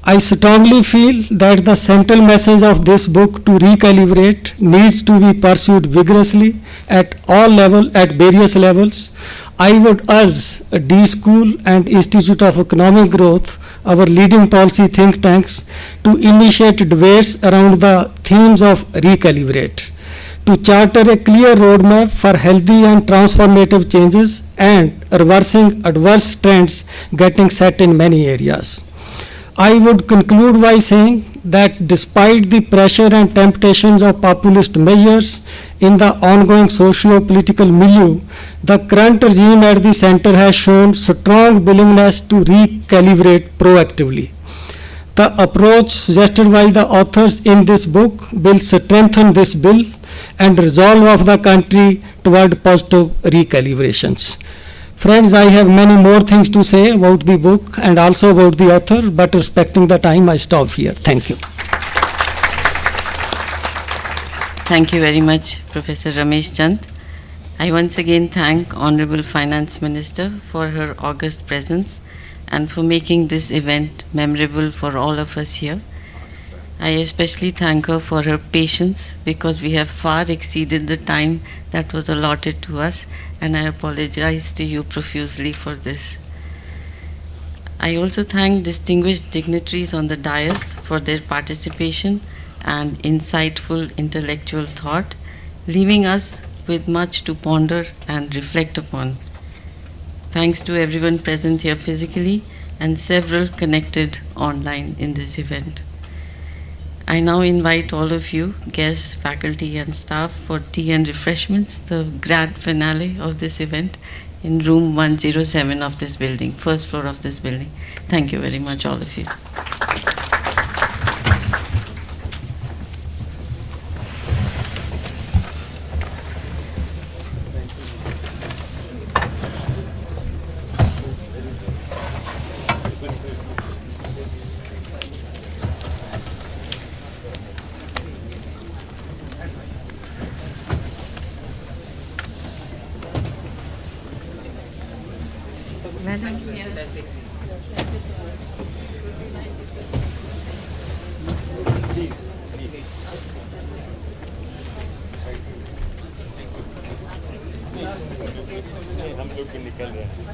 I strongly feel that the central message of this book to recalibrate needs to be pursued vigorously at all levels, at various levels. I would urge D School and Institute of Economic Growth, our leading policy think tanks, to initiate debates around the themes of recalibrate, to charter a clear roadmap for healthy and transformative changes and reversing adverse trends getting set in many areas. I would conclude by saying that despite the pressure and temptations of populist measures in the ongoing socio-political milieu, the current regime at the center has shown strong willingness to recalibrate proactively. The approach suggested by the authors in this book will strengthen this bill and resolve of the country toward positive recalibrations. Friends, I have many more things to say about the book and also about the author, but respecting the time, I stop here. Thank you. Thank you very much, Professor Ramesh Chand. I once again thank Honorable Finance Minister for her august presence and for making this event memorable for all of us here. I especially thank her for her patience because we have far exceeded the time that was allotted to us, and I apologize to you profusely for this. I also thank distinguished dignitaries on the dais for their participation and insightful intellectual thought, leaving us with much to ponder and reflect upon. Thanks to everyone present here physically and several connected online in this event. I now invite all of you, guests, faculty and staff, for tea and refreshments, the grand finale of this event in room 107 of this building, first floor of this building. Thank you very much, all of you. हम लोग भी निकल रहे हैं